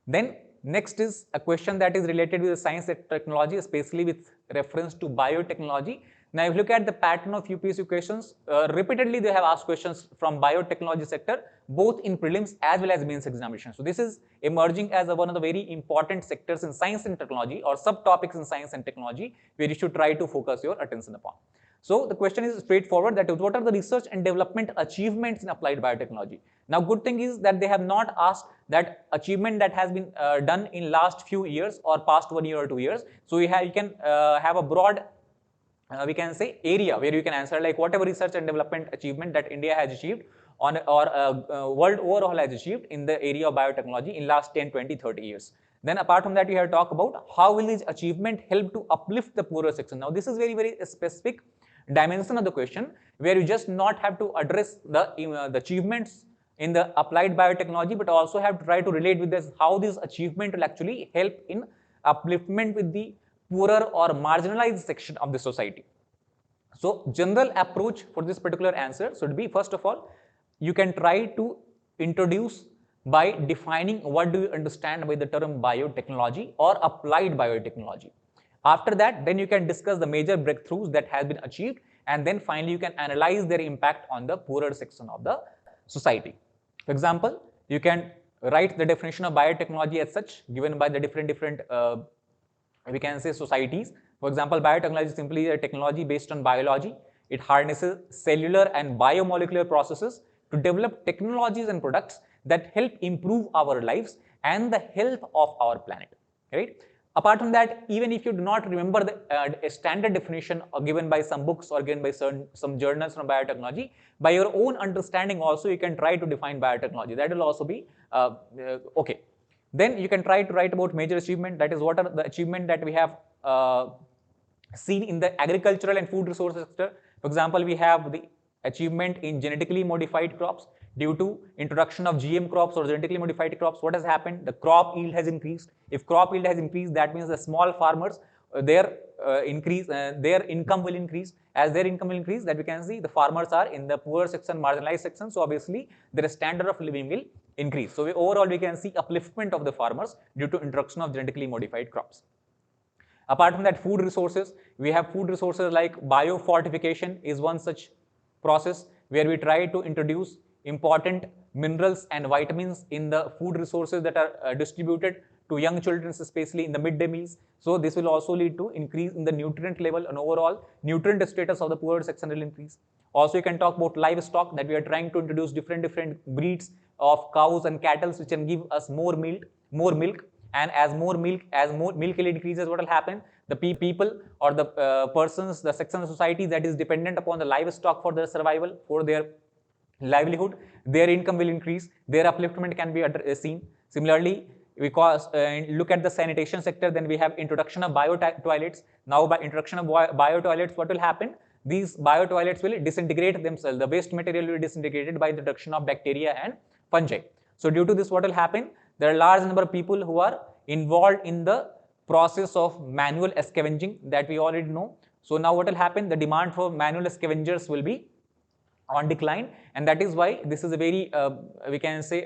Then next is a question that is related with science and technology, especially with reference to biotechnology. Now, if you look at the pattern of UPSC questions, repeatedly they have asked questions from biotechnology sector, both in prelims as well as mains examination. So this is emerging as one of the very important sectors in science and technology, or subtopics in science and technology, where you should try to focus your attention upon. So the question is straightforward, that what are the research and development achievements in applied biotechnology? Now, good thing is that they have not asked that achievement that has been done in last few years or past 1 year or 2 years. So you can have a broad, we can say, area where you can answer like whatever research and development achievement that India has achieved on, or world overall has achieved in the area of biotechnology in last 10, 20, 30 years. Then apart from that, you have to talk about how will this achievement help to uplift the poorer section. Now, this is very, very specific dimension of the question, where you just not have to address the achievements in the applied biotechnology, but also have to try to relate with this, how this achievement will actually help in upliftment with the poorer or marginalized section of the society. So general approach for this particular answer should be, first of all, you can try to introduce by defining what do you understand by the term biotechnology or applied biotechnology. After that, then you can discuss the major breakthroughs that has been achieved, and then finally you can analyze their impact on the poorer section of the society. For example, you can write the definition of biotechnology as such, given by the different we can say societies. For example, biotechnology is simply a technology based on biology. It harnesses cellular and biomolecular processes to develop technologies and products that help improve our lives and the health of our planet, right? Apart from that, even if you do not remember the standard definition given by some books or given by some journals from biotechnology, by your own understanding also you can try to define biotechnology. That will also be okay. Then you can try to write about major achievement, that is what are the achievement that we have seen in the agricultural and food resources sector. For example, we have the achievement in genetically modified crops, due to introduction of GM crops or genetically modified crops, what has happened? The crop yield has increased. If crop yield has increased, that means the small farmers, their income will increase. As their income will increase, that we can see the farmers are in the poor section, marginalized section. So obviously their standard of living will increase. So overall we can see upliftment of the farmers due to introduction of genetically modified crops. Apart from that, food resources, we have food resources like biofortification is one such process where we try to introduce important minerals and vitamins in the food resources that are distributed to young children, especially in the midday meals. So this will also lead to increase in the nutrient level, and overall nutrient status of the poor section will increase. Also, you can talk about livestock, that we are trying to introduce different breeds of cows and cattle which can give us more milk. And as more milk yield increases, what will happen? The people or the persons, the section of society that is dependent upon the livestock for their survival, for their livelihood, their income will increase, their upliftment can be seen. Similarly, because look at the sanitation sector, then we have introduction of bio-toilets. Now by introduction of bio-toilets, what will happen? These bio-toilets will disintegrate themselves. The waste material will be disintegrated by the reduction of bacteria and fungi. So due to this, what will happen? There are a large number of people who are involved in the process of manual scavenging that we already know. So now what will happen? The demand for manual scavengers will be on decline, and that is why this is a very, we can say,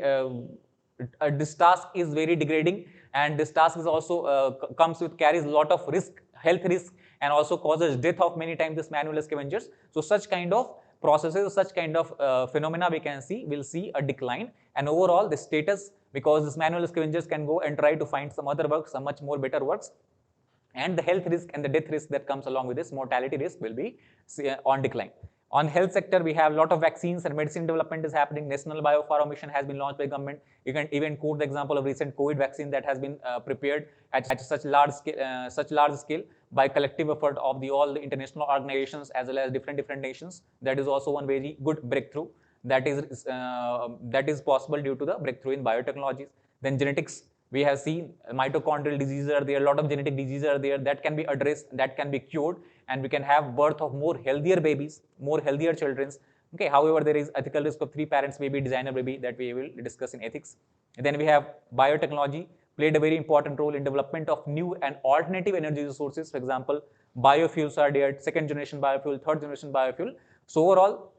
this task is very degrading, and this task is also carries a lot of risk, health risk, and also causes death of many times this manual scavengers. So such kind of processes, such kind of phenomena we can see, will see a decline, and overall the status, because this manual scavengers can go and try to find some other works, some much more better works, and the health risk and the death risk that comes along with this, mortality risk, will be on decline. On health sector, we have a lot of vaccines and medicine development is happening. National Biopharma Mission has been launched by government. You can even quote the example of recent COVID vaccine that has been prepared at such large scale by collective effort of all the international organizations as well as different nations. That is also one very good breakthrough that is possible due to the breakthrough in biotechnologies. Then genetics, we have seen mitochondrial diseases are there, a lot of genetic diseases are there that can be addressed, that can be cured, and we can have birth of more healthier babies, more healthier children. Okay, however, there is ethical risk of 3 parents baby, designer baby, that we will discuss in ethics. And then we have biotechnology played a very important role in development of new and alternative energy resources. For example, biofuels are there, 2nd generation biofuel, 3rd generation biofuel. So overall,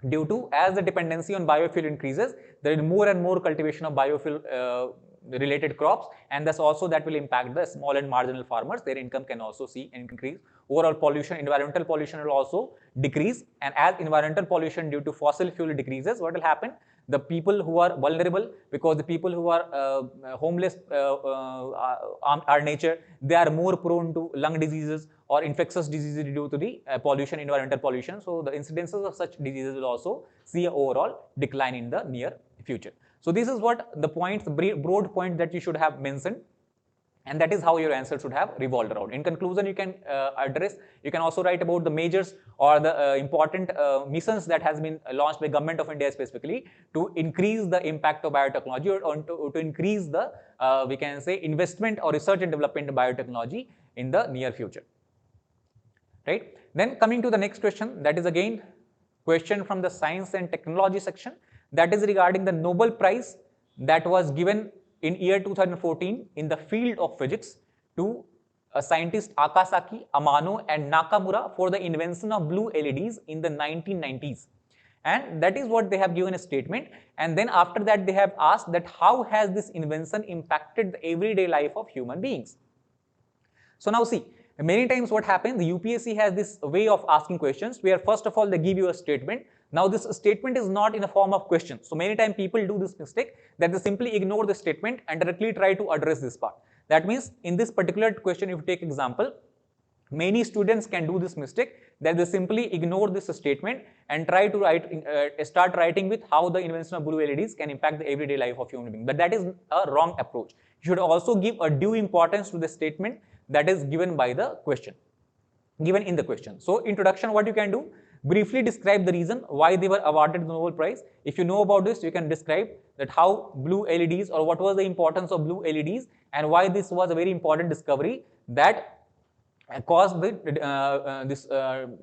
due to as the dependency on biofuel increases, there is more and more cultivation of biofuel related crops, and thus also that will impact the small and marginal farmers. Their income can also see an increase. Overall pollution, environmental pollution will also decrease, and as environmental pollution due to fossil fuel decreases, what will happen? The people who are vulnerable, because the people who are homeless are nature, they are more prone to lung diseases or infectious diseases due to the pollution, environmental pollution. So the incidences of such diseases will also see an overall decline in the near future. So this is what the points, the broad point that you should have mentioned, and that is how your answer should have revolved around. In conclusion, you can you can also write about the measures or the important missions that has been launched by Government of India specifically to increase the impact of biotechnology, or to increase the, we can say, investment or research and development in biotechnology in the near future. Right? Then coming to the next question, that is again question from the science and technology section, that is regarding the Nobel Prize that was given in year 2014 in the field of physics to scientists Akasaki, Amano and Nakamura for the invention of blue LEDs in the 1990s. And that is what they have given a statement, and then after that they have asked that how has this invention impacted the everyday life of human beings. So now see, many times what happens, the UPSC has this way of asking questions where first of all they give you a statement. Now this statement is not in a form of question. So many times people do this mistake that they simply ignore the statement and directly try to address this part. That means in this particular question, if you take example, many students can do this mistake that they simply ignore this statement and try to start writing with how the invention of blue LEDs can impact the everyday life of human beings. But that is a wrong approach. You should also give a due importance to the statement that is given by the question, given in the question. So introduction, what you can do, briefly describe the reason why they were awarded the Nobel Prize. If you know about this, you can describe that how blue LEDs, or what was the importance of blue LEDs and why this was a very important discovery that caused this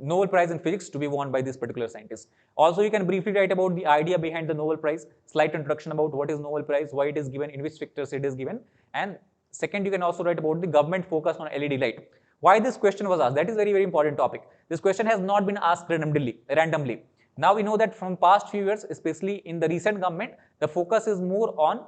Nobel Prize in Physics to be won by this particular scientist. Also, you can briefly write about the idea behind the Nobel Prize, slight introduction about what is Nobel Prize, why it is given, in which sectors it is given, and second, you can also write about the government focus on LED light. Why this question was asked? That is very, very important topic. This question has not been asked randomly. Now we know that from past few years, especially in the recent government, the focus is more on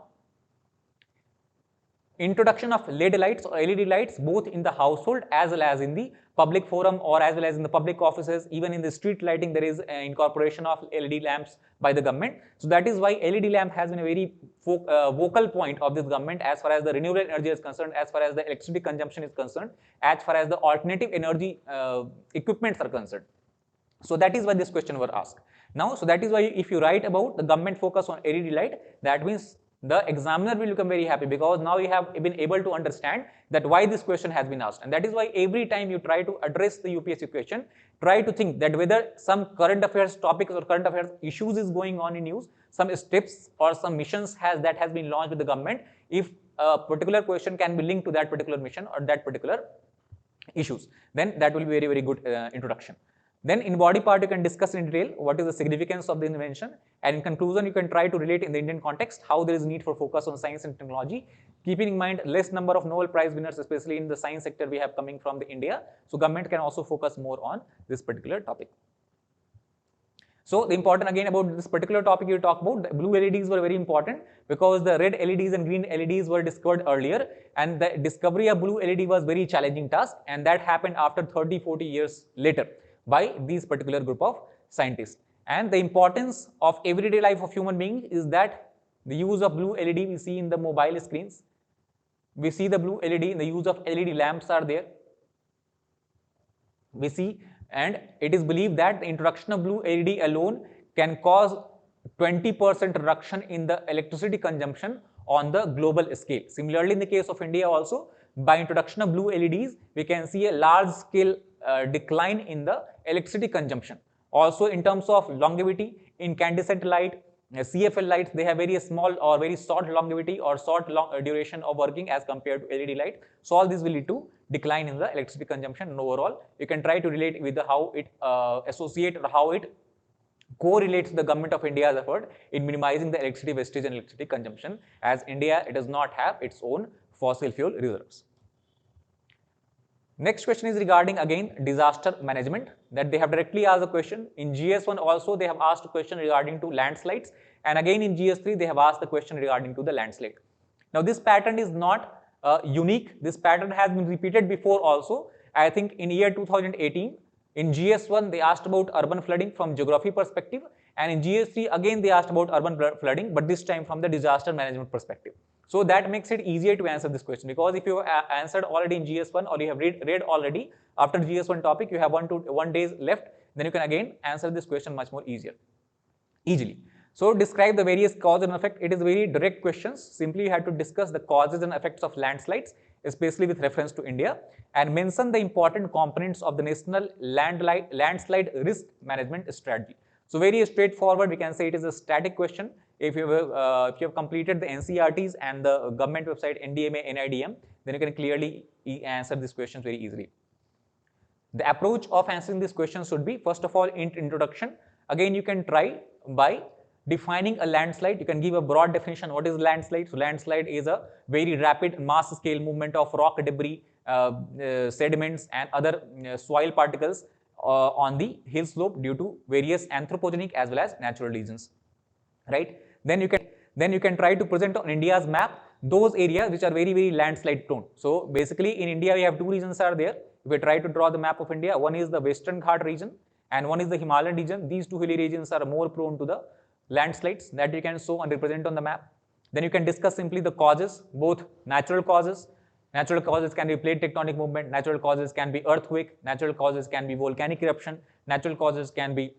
introduction of LED lights or LED lights both in the household as well as in the public forum or as well as in the public offices. Even in the street lighting, there is incorporation of LED lamps by the government. So that is why LED lamp has been a very vocal point of this government as far as the renewable energy is concerned, as far as the electricity consumption is concerned, as far as the alternative energy equipments are concerned. So that is why this question was asked. Now, so that is why if you write about the government focus on LED light, that means the examiner will become very happy, because now you have been able to understand that why this question has been asked. And that is why every time you try to address the UPSC question, try to think that whether some current affairs topics or current affairs issues is going on in news, some steps or some missions that has been launched with the government. If a particular question can be linked to that particular mission or that particular issues, then that will be very, very good introduction. Then in body part, you can discuss in detail what is the significance of the invention, and in conclusion, you can try to relate in the Indian context how there is need for focus on science and technology, keeping in mind less number of Nobel Prize winners, especially in the science sector we have coming from the India. So government can also focus more on this particular topic. So the important again about this particular topic you talk about, the blue LEDs were very important because the red LEDs and green LEDs were discovered earlier, and the discovery of blue LED was very challenging task, and that happened after 30-40 years later by these particular group of scientists. And the importance of everyday life of human being is that the use of blue LED we see in the mobile screens. We see the blue LED in the use of LED lamps are there. We see, and it is believed that the introduction of blue LED alone can cause 20% reduction in the electricity consumption on the global scale. Similarly, in the case of India also, by introduction of blue LEDs, we can see a large scale decline in the electricity consumption. Also, in terms of longevity, incandescent light, CFL lights, they have very small or very short longevity or short duration of working as compared to LED light. So all this will lead to decline in the electricity consumption. And overall, you can try to relate with how it associate or how it correlates the government of India's effort in minimizing the electricity wastage and electricity consumption, as India it does not have its own fossil fuel reserves. Next question is regarding again disaster management, that they have directly asked a question. In GS1 also they have asked a question regarding to landslides, and again in GS3 they have asked the question regarding to the landslide. Now this pattern is not unique. This pattern has been repeated before also. I think in year 2018 in GS1 they asked about urban flooding from geography perspective, and in GS3 again they asked about urban flooding, but this time from the disaster management perspective. So that makes it easier to answer this question, because if you have answered already in GS1 or you have read already after GS1 topic, you have 1 days left, then you can again answer this question much more easily. So describe the various cause and effect. It is very direct questions. Simply you have to discuss the causes and effects of landslides, especially with reference to India, and mention the important components of the national landslide risk management strategy. So very straightforward, we can say it is a static question. If you have completed the NCERTs and the government website NDMA, NIDM, then you can clearly answer these questions very easily. The approach of answering these questions should be, first of all, introduction. Again, you can try by defining a landslide. You can give a broad definition. What is landslide? So landslide is a very rapid mass scale movement of rock debris, sediments and other soil particles on the hill slope due to various anthropogenic as well as natural reasons, right? Then you can try to present on India's map those areas which are very, very landslide prone. So basically in India we have two regions are there. If we try to draw the map of India, one is the Western Ghat region and one is the Himalayan region. These two hilly regions are more prone to the landslides that you can show and represent on the map. Then you can discuss simply the causes, both natural causes. Natural causes can be plate tectonic movement, natural causes can be earthquake, natural causes can be volcanic eruption, natural causes can be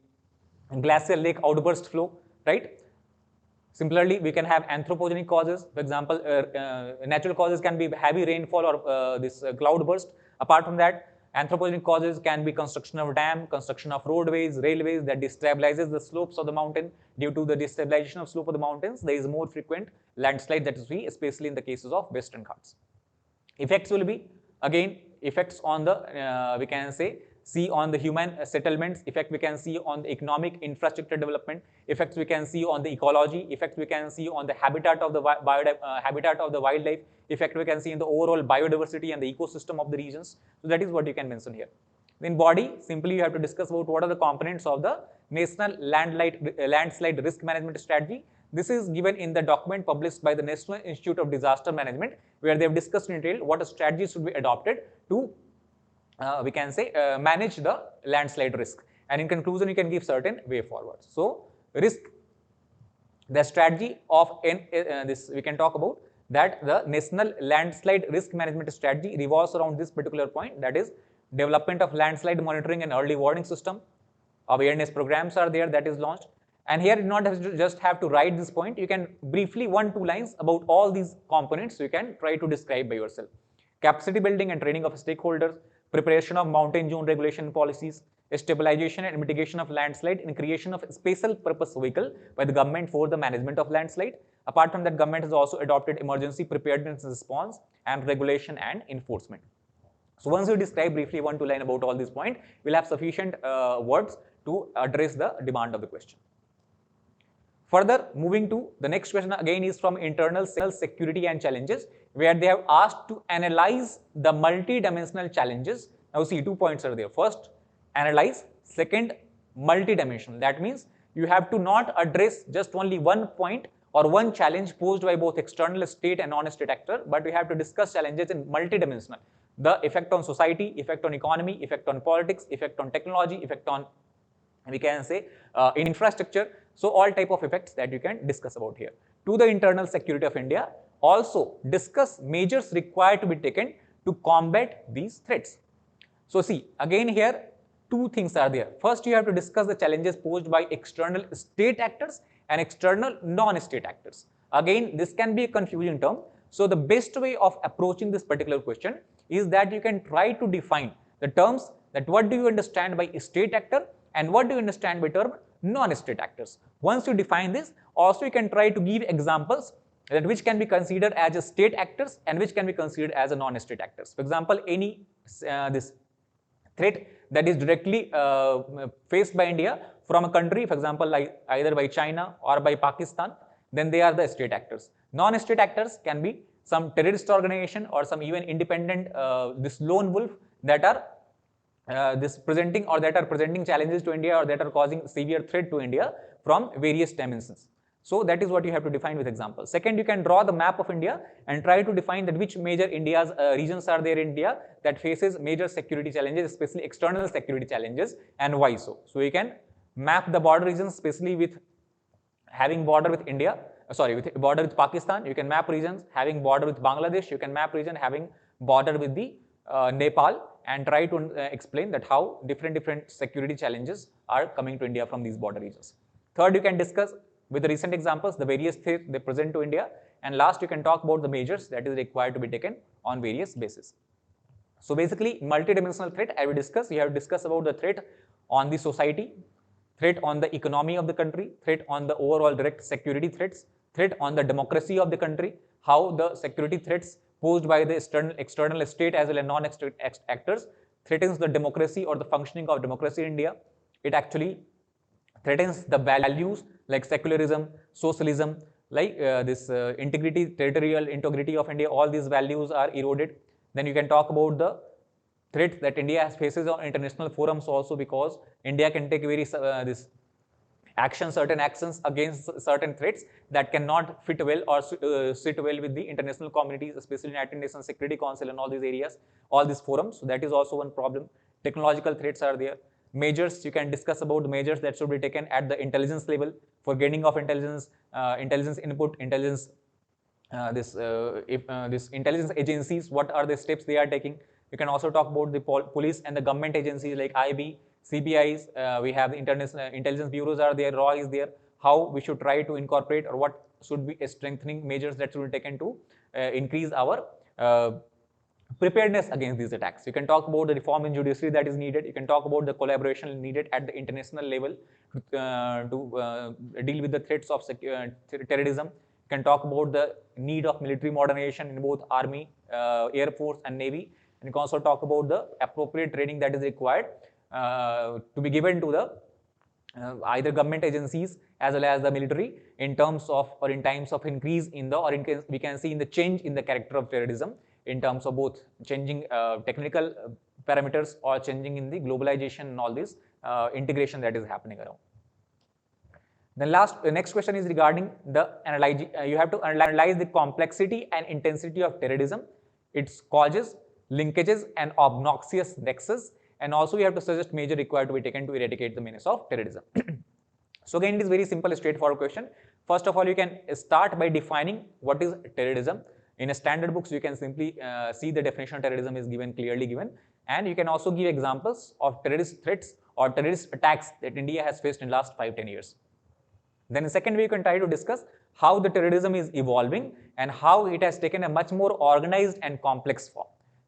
glacial lake outburst flow, right? Similarly, we can have anthropogenic causes. For example, natural causes can be heavy rainfall or this cloud burst. Apart from that, anthropogenic causes can be construction of dam, construction of roadways, railways that destabilizes the slopes of the mountain. Due to the destabilization of slope of the mountains, there is more frequent landslide that is seen, especially in the cases of Western Ghats. Effects will be, again, effects on the, we can say, see on the human settlements, effect we can see on the economic infrastructure development, effects we can see on the ecology, effects we can see on the habitat of the habitat of the wildlife, effect we can see in the overall biodiversity and the ecosystem of the regions. So that is what you can mention here. In body, simply you have to discuss about what are the components of the National Landslide Risk Management Strategy. This is given in the document published by the National Institute of Disaster Management, where they have discussed in detail what strategies should be adopted to, we can say, manage the landslide risk. And in conclusion, you can give certain way forwards. So, risk, the strategy of this we can talk about that the National Landslide Risk Management Strategy revolves around this particular point, that is development of landslide monitoring and early warning system. Awareness programs are there that is launched. And here you do not just have to write this point, you can briefly 1-2 lines about all these components, so you can try to describe by yourself. Capacity building and training of stakeholders, preparation of mountain zone regulation policies, stabilization and mitigation of landslide, and creation of a special purpose vehicle by the government for the management of landslide. Apart from that, government has also adopted emergency preparedness and response and regulation and enforcement. So once you describe briefly 1-2 line about all these points, we'll have sufficient words to address the demand of the question. Further, moving to the next question again is from internal security and challenges, where they have asked to analyze the multi-dimensional challenges. Now see, 2 points are there. First, analyze. Second, multi-dimensional. That means you have to not address just only one point or one challenge posed by both external state and non-state actor, but we have to discuss challenges in multi-dimensional. The effect on society, effect on economy, effect on politics, effect on technology, effect on, we can say, infrastructure. So all type of effects that you can discuss about here. To the internal security of India, also discuss measures required to be taken to combat these threats. So see, again here, 2 things are there. First, you have to discuss the challenges posed by external state actors and external non-state actors. Again, this can be a confusing term. So the best way of approaching this particular question is that you can try to define the terms, that what do you understand by state actor and what do you understand by term non-state actors. Once you define this, also you can try to give examples that which can be considered as a state actors and which can be considered as a non-state actors. For example, any this threat that is directly faced by India from a country, for example, like either by China or by Pakistan, then they are the state actors. Non-state actors can be some terrorist organization or some even independent this lone wolf that are presenting challenges to India or that are causing severe threat to India from various dimensions. So that is what you have to define with examples. Second, you can draw the map of India and try to define that which major India's regions are there in India that faces major security challenges, especially external security challenges, and why so. So you can map the border regions, especially with having border with India, with border with Pakistan. You can map regions having border with Bangladesh. You can map region having border with the Nepal, and try to explain that how different security challenges are coming to India from these border regions. Third, you can discuss with the recent examples the various threats they present to India, and last you can talk about the measures that is required to be taken on various bases. So basically, multidimensional threat I will discuss. You have to discuss about the threat on the society, threat on the economy of the country, threat on the overall direct security threats, threat on the democracy of the country, how the security threats posed by the external state as well as non-state actors threatens the democracy or the functioning of democracy in India. It actually threatens the values like secularism, socialism, like integrity, territorial integrity of India. All these values are eroded. Then you can talk about the threats that India faces on international forums also, because India can take very certain actions against certain threats that cannot fit well or sit well with the international communities, especially United Nations Security Council and all these areas, all these forums. So that is also one problem. Technological threats are there. Measures, you can discuss about the measures that should be taken at the intelligence level for gaining of intelligence, intelligence input, intelligence, this intelligence agencies, what are the steps they are taking. You can also talk about the police and the government agencies like IB, CBIs, we have the international intelligence bureaus are there, RAW is there, how we should try to incorporate or what should be strengthening measures that should be taken to increase our preparedness against these attacks. You can talk about the reform in judiciary that is needed. You can talk about the collaboration needed at the international level to deal with the threats of terrorism. You can talk about the need of military modernization in both army, air force and navy. and you can also talk about the appropriate training that is required to be given to the either government agencies as well as the military in terms of or in times of increase in the or in case we can see in the change in the character of terrorism in terms of both changing technical parameters or changing in the globalization and all this integration that is happening around. The next question is regarding the analyze. You have to analyze the complexity and intensity of terrorism, its causes, linkages, and obnoxious nexus, and also you have to suggest measures required to be taken to eradicate the menace of terrorism. So again, it is very simple, straightforward question. First of all, you can start by defining what is terrorism. In a standard books, you can simply see the definition of terrorism is given clearly given, and you can also give examples of terrorist threats or terrorist attacks that India has faced in last 5-10 years. Then in second way, you can try to discuss how the terrorism is evolving and how it has taken a much more organized and complex form.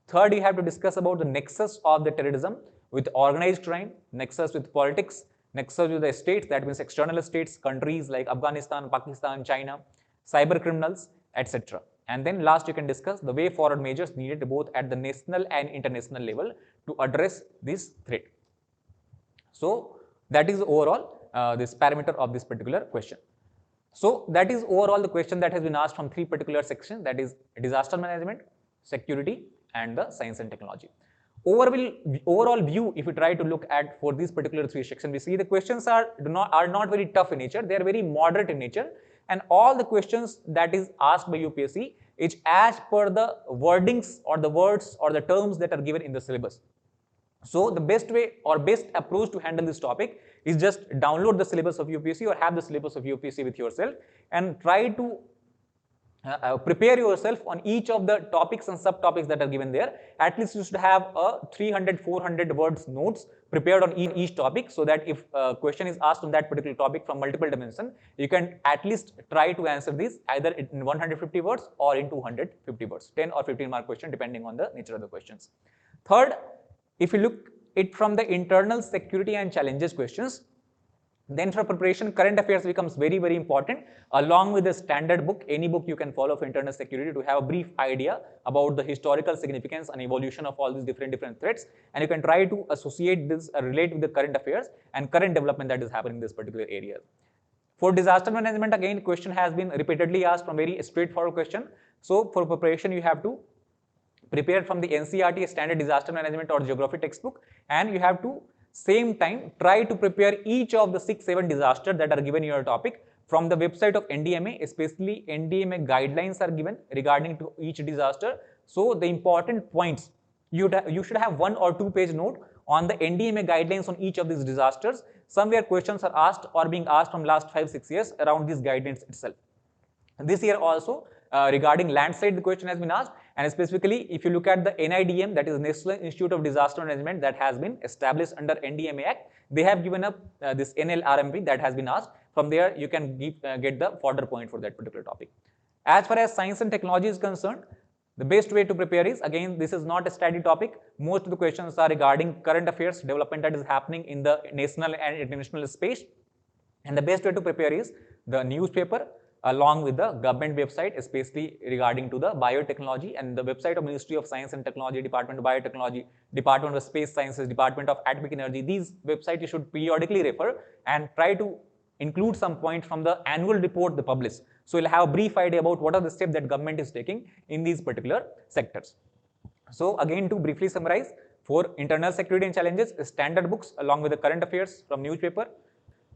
Third, you have to discuss about the nexus of the terrorism with organized crime, nexus with politics, nexus with the states, that means external states, countries like Afghanistan, Pakistan, China, cyber criminals, etc. And then last, you can discuss the way forward measures needed both at the national and international level to address this threat. So that is overall this parameter of this particular question. So that is overall the question that has been asked from 3 particular sections, that is disaster management, security, and the science and technology. Overall view, if we try to look at for these particular 3 sections, we see the questions are not very tough in nature, they are very moderate in nature, and all the questions that is asked by UPSC is as per the wordings or the words or the terms that are given in the syllabus. So the best way or best approach to handle this topic is just download the syllabus of UPSC or have the syllabus of UPSC with yourself and try to prepare yourself on each of the topics and subtopics that are given there. At least you should have a 300-400 words notes prepared on each topic, so that if a question is asked on that particular topic from multiple dimensions, you can at least try to answer this either in 150 words or in 250 words, 10 or 15 mark question depending on the nature of the questions. Third, if you look it from the internal security and challenges questions, then for preparation, current affairs becomes very, very important along with the standard book, any book you can follow for internal security to have a brief idea about the historical significance and evolution of all these different threats, and you can try to associate this, relate with the current affairs and current development that is happening in this particular area. For disaster management, again, question has been repeatedly asked from very straightforward question. So for preparation, you have to prepare from the NCERT standard disaster management or geography textbook, and you have to same time try to prepare each of the 6-7 disasters that are given in your topic from the website of NDMA, especially NDMA guidelines are given regarding to each disaster. So the important points, you should have 1 or 2 page note on the NDMA guidelines on each of these disasters. Somewhere questions are asked or being asked from last 5-6 years around these guidelines itself. This year also regarding landslide, the question has been asked, and specifically if you look at the NIDM, that is National Institute of Disaster Management, that has been established under NDMA Act, they have given up this NLRMP that has been asked. From there you can get the fodder point for that particular topic. As far as science and technology is concerned, the best way to prepare is, again, this is not a study topic. Most of the questions are regarding current affairs, development that is happening in the national and international space, and the best way to prepare is the newspaper along with the government website, especially regarding to the biotechnology, and the website of Ministry of Science and Technology, Department of Biotechnology, Department of Space Sciences, Department of Atomic Energy. These websites you should periodically refer and try to include some points from the annual report they publish. So you'll have a brief idea about what are the steps that government is taking in these particular sectors. So again, to briefly summarize, for internal security and challenges, standard books along with the current affairs from newspaper.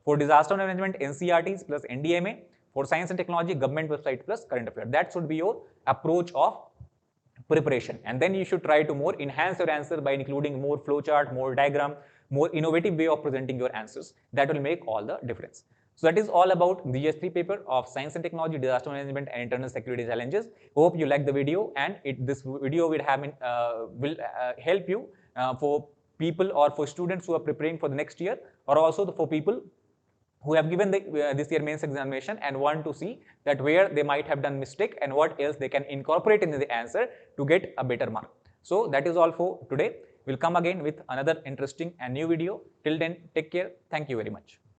For disaster management, NCERTs plus NDMA. For science and technology, government website plus current affairs. That should be your approach of preparation. And then you should try to more enhance your answer by including more flowchart, more diagram, more innovative way of presenting your answers. That will make all the difference. So that is all about the GS3 paper of science and technology, disaster management, and internal security challenges. Hope you like the video, and this video will help you for people or for students who are preparing for the next year, or also for people who have given this year mains examination and want to see that where they might have done mistake and what else they can incorporate in the answer to get a better mark. So that is all for today. We'll come again with another interesting and new video. Till then, take care. Thank you very much.